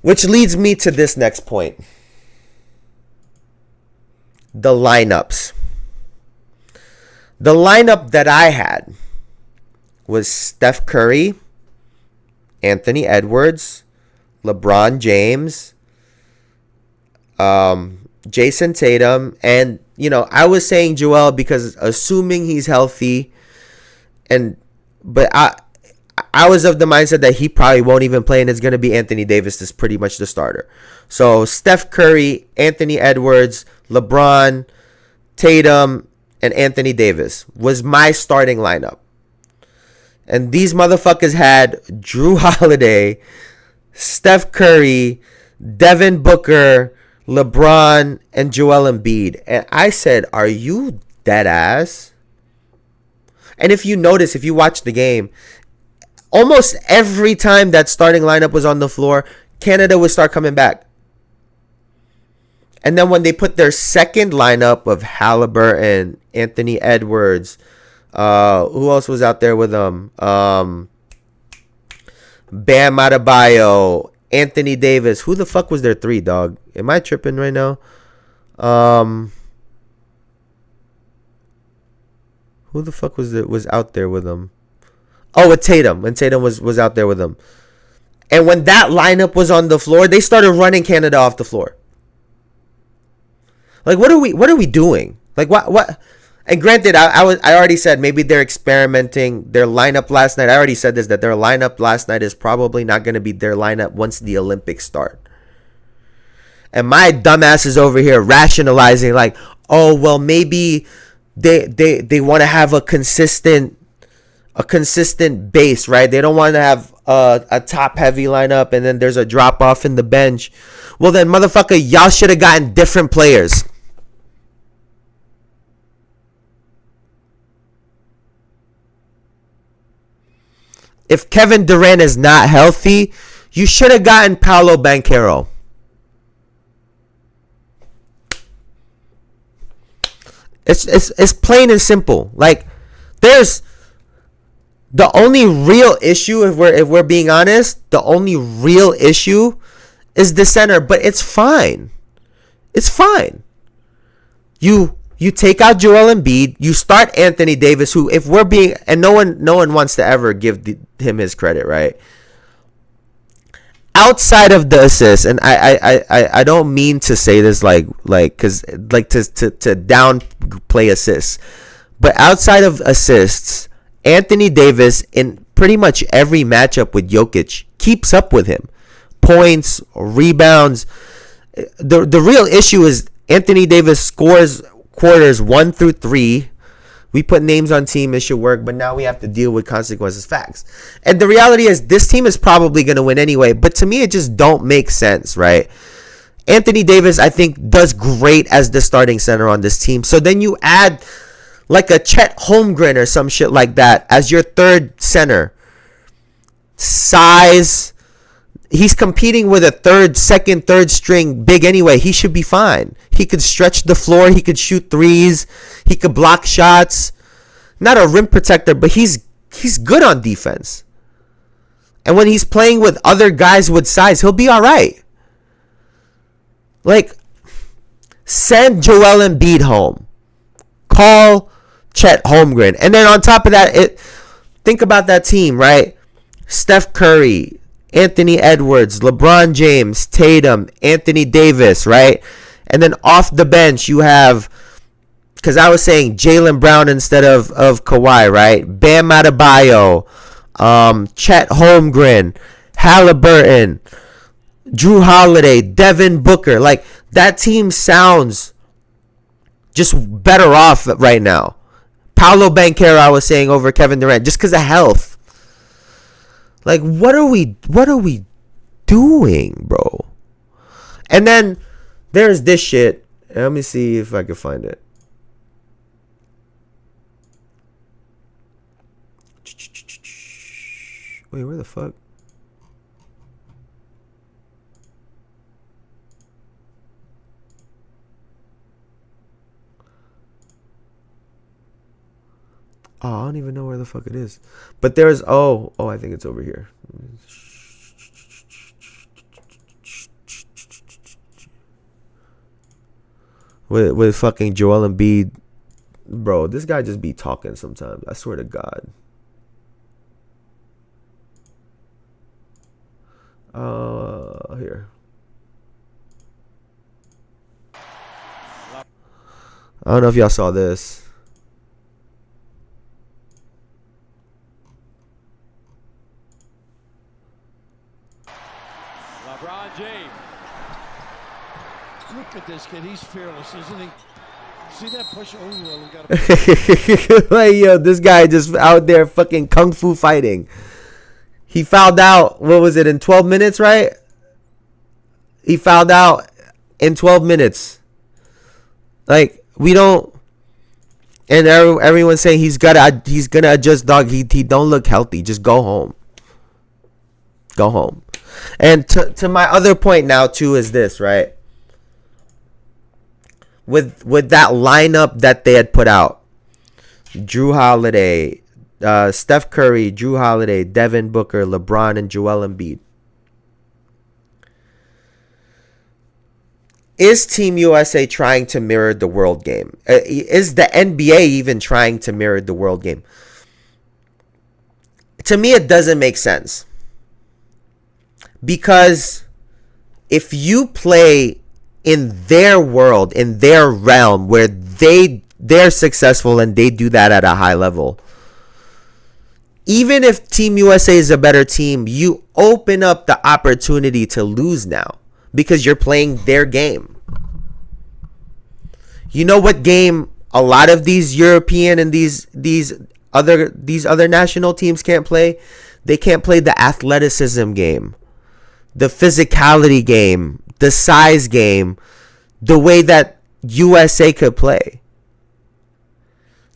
Which leads me to this next point. The lineups. The lineup that I had was Steph Curry, Anthony Edwards, LeBron James, Jayson Tatum, and I was saying Joel because assuming he's healthy, but I was of the mindset that he probably won't even play, and it's going to be Anthony Davis is pretty much the starter. So Steph Curry, Anthony Edwards, LeBron, Tatum, and Anthony Davis was my starting lineup. And these motherfuckers had Drew Holiday, Steph Curry, Devin Booker, LeBron, and Joel Embiid. And I said, are you dead ass? And if you notice, if you watch the game, almost every time that starting lineup was on the floor, Canada would start coming back. And then when they put their second lineup of Halliburton, Anthony Edwards, who else was out there with them? Bam Adebayo, Anthony Davis. Who the fuck was their 3, dog? Am I tripping right now? Who the fuck was out there with them? Oh, with Tatum. And Tatum was out there with them. And when that lineup was on the floor, they started running Canada off the floor. Like, what are we doing? Like, what? And granted, I already said maybe they're experimenting their lineup last night. I already said this, that their lineup last night is probably not going to be their lineup once the Olympics start. And my dumbass is over here rationalizing like, oh, well, maybe they want to have a consistent base, right? They don't want to have a top heavy lineup and then there's a drop off in the bench. Well, then, motherfucker, y'all should have gotten different players. If Kevin Durant is not healthy, you should have gotten Paolo Banchero. It's plain and simple. Like, there's the only real issue, if we're being honest, the only real issue is the center, but it's fine. It's fine. You take out Joel Embiid, you start Anthony Davis, who, if we're being, and no one wants to ever give him his credit, right? Outside of the assists, and I don't mean to say this like because like to downplay assists, but outside of assists, Anthony Davis in pretty much every matchup with Jokic keeps up with him. Points, rebounds. The real issue is Anthony Davis scores quarters 1 through 3. We put names on team, it should work, but now we have to deal with consequences, facts. And the reality is this team is probably going to win anyway, but to me it just don't make sense, right? Anthony Davis, I think, does great as the starting center on this team. So then you add like a Chet Holmgren or some shit like that as your third center. Size. He's competing with a second, third string big anyway. He should be fine. He could stretch the floor. He could shoot threes. He could block shots. Not a rim protector, but he's good on defense. And when he's playing with other guys with size, he'll be all right. Like, send Joel Embiid home. Call Chet Holmgren. And then on top of that, think about that team, right? Steph Curry, Anthony Edwards, LeBron James, Tatum, Anthony Davis, right? And then off the bench, you have, because I was saying Jaylen Brown instead of Kawhi, right? Bam Adebayo, Chet Holmgren, Halliburton, Drew Holiday, Devin Booker. Like, that team sounds just better off right now. Paolo Banchero, I was saying, over Kevin Durant, just because of health. Like, what are we doing, bro? And then there's this shit. Let me see if I can find it. Wait, where the fuck? Oh, I don't even know where the fuck it is. But there's, I think it's over here. With fucking Joel Embiid. Bro, this guy just be talking sometimes. I swear to God. Here. I don't know if y'all saw this. LeBron James. Look at this kid. He's fearless, isn't he? See that push? Oh, we got like, yo, this guy just out there fucking kung fu fighting. He fouled out, what was it, in 12 minutes, right? He fouled out in 12 minutes. Like, we don't, and everyone's saying he's gonna adjust, dog. He don't look healthy. Just go home. Go home. And to my other point now too is this, right? With that lineup that they had put out, Drew Holiday, Steph Curry, Drew Holiday, Devin Booker, LeBron, and Joel Embiid. Is Team USA trying to mirror the world game? Is the NBA even trying to mirror the world game? To me, it doesn't make sense. Because if you play in their world, in their realm, where they're successful and they do that at a high level, even if Team USA is a better team, you open up the opportunity to lose now. because you're playing their game. You know what game a lot of these European and these other national teams can't play? They can't play the athleticism game, the physicality game, the size game, the way that USA could play.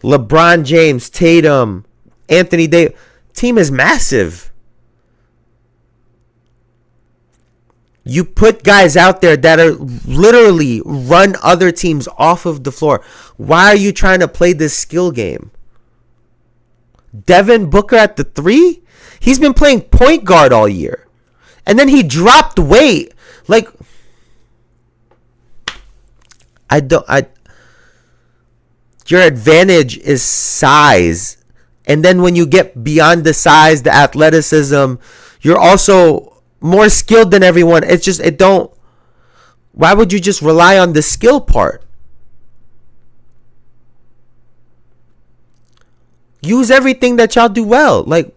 LeBron James, Tatum, Anthony Davis, team is massive. You put guys out there that are literally run other teams off of the floor. Why are you trying to play this skill game? Devin Booker at the 3? He's been playing point guard all year. And then he dropped weight. Like, your advantage is size. And then when you get beyond the size, the athleticism, you're also more skilled than everyone. It's just, why would you just rely on the skill part? Use everything that y'all do well. Like,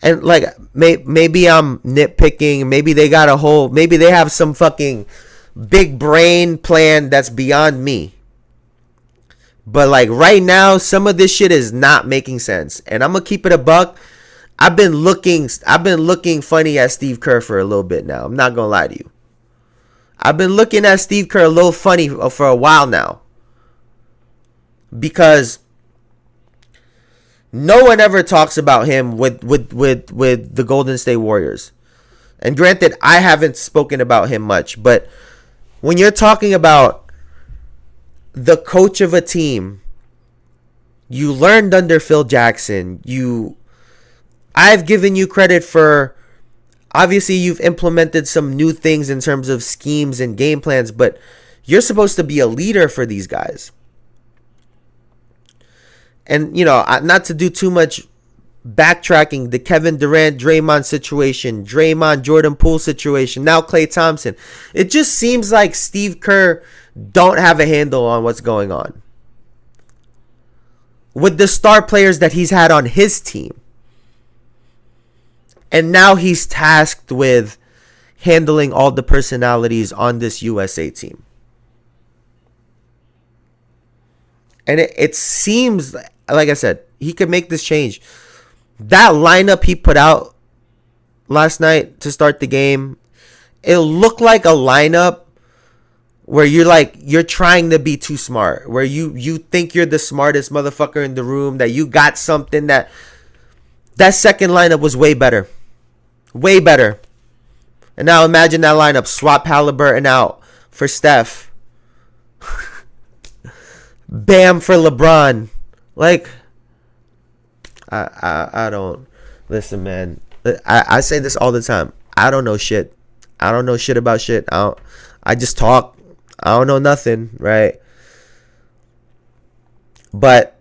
and like, maybe I'm nitpicking. Maybe they got maybe they have some fucking big brain plan that's beyond me. But like right now, some of this shit is not making sense. And I'm gonna keep it a buck. I've been looking funny at Steve Kerr for a little bit now. I'm not gonna lie to you. I've been looking at Steve Kerr a little funny for a while now. Because no one ever talks about him with the Golden State Warriors. And granted, I haven't spoken about him much, but when you're talking about the coach of a team, you learned under Phil Jackson. I've given you credit for, obviously you've implemented some new things in terms of schemes and game plans, but you're supposed to be a leader for these guys. And, not to do too much backtracking, the Kevin Durant, Draymond situation, Draymond, Jordan Poole situation, now Klay Thompson. It just seems like Steve Kerr don't have a handle on what's going on with the star players that he's had on his team. And now he's tasked with handling all the personalities on this USA team. And it seems, like I said, he could make this change. That lineup he put out last night to start the game, it looked like a lineup where you're trying to be too smart, where you think you're the smartest motherfucker in the room, that you got something. That second lineup was way better. Way better. And now imagine that lineup. Swap Halliburton out for Steph. Bam for LeBron. Like, I don't. Listen, man. I say this all the time. I don't know shit. I don't know shit about shit. I just talk. I don't know nothing, right? But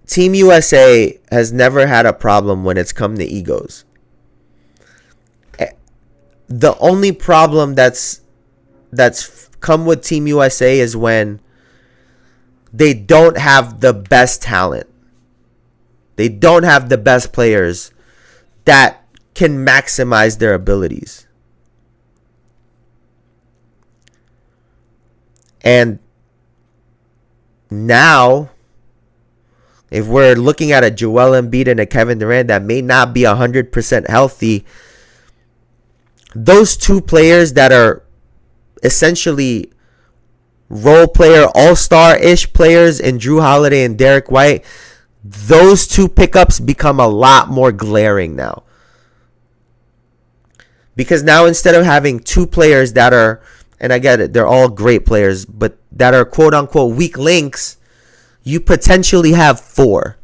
Team USA has never had a problem when it's come to egos. The only problem that's come with Team USA is when they don't have the best talent. They don't have the best players that can maximize their abilities. And now, if we're looking at a Joel Embiid and a Kevin Durant that may not be 100% healthy, those two players that are essentially role player, all-star-ish players in Drew Holiday and Derek White, those two pickups become a lot more glaring now. Because now instead of having two players that are, and I get it, they're all great players, but that are quote-unquote weak links, you potentially have four.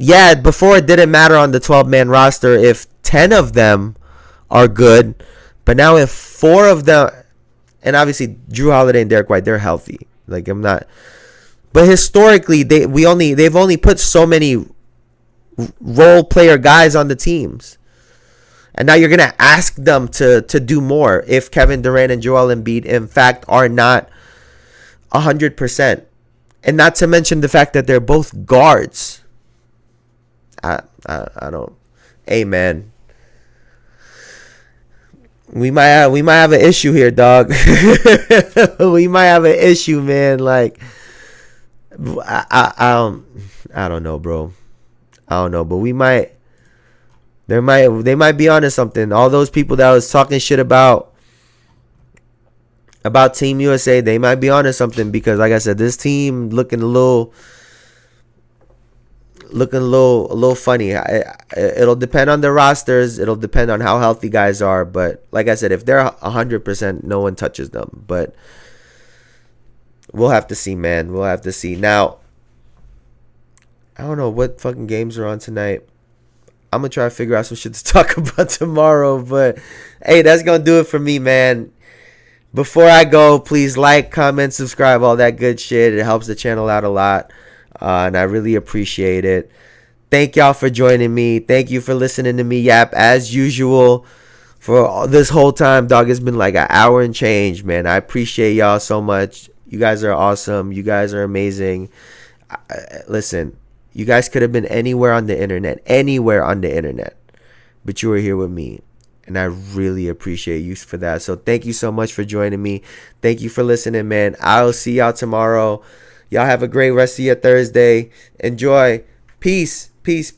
Yeah, before it didn't matter on the 12-man roster if 10 of them are good, but now if 4 of them, and obviously Drew Holiday and Derek White, they're healthy. Like, I'm not, but historically they've only put so many role player guys on the teams. And now you're going to ask them to do more if Kevin Durant and Joel Embiid, in fact, are not 100%. And not to mention the fact that they're both guards. I don't. Hey, man. We might have an issue here, dog. We might have an issue, man. Like, I don't know, bro. I don't know, but they might be onto something. All those people that was talking shit about Team USA, they might be onto something, because like I said, this team looking a little funny. It'll depend on the rosters. It'll depend on how healthy guys are. But like I said, if they're 100%, no one touches them. But we'll have to see, man. We'll have to see. Now, I don't know what fucking games are on tonight. I'm going to try to figure out some shit to talk about tomorrow. But, hey, that's going to do it for me, man. Before I go, please like, comment, subscribe, all that good shit. It helps the channel out a lot. And I really appreciate it. Thank y'all for joining me. Thank you for listening to me yap as usual for this whole time, dog. It's been like an hour and change, man. I appreciate y'all so much. You guys are awesome. You guys are amazing. Listen, you guys could have been anywhere on the internet, but you were here with me. And I really appreciate you for that. So thank you so much for joining me. Thank you for listening, man. I'll see y'all tomorrow. Y'all have a great rest of your Thursday. Enjoy. Peace. Peace.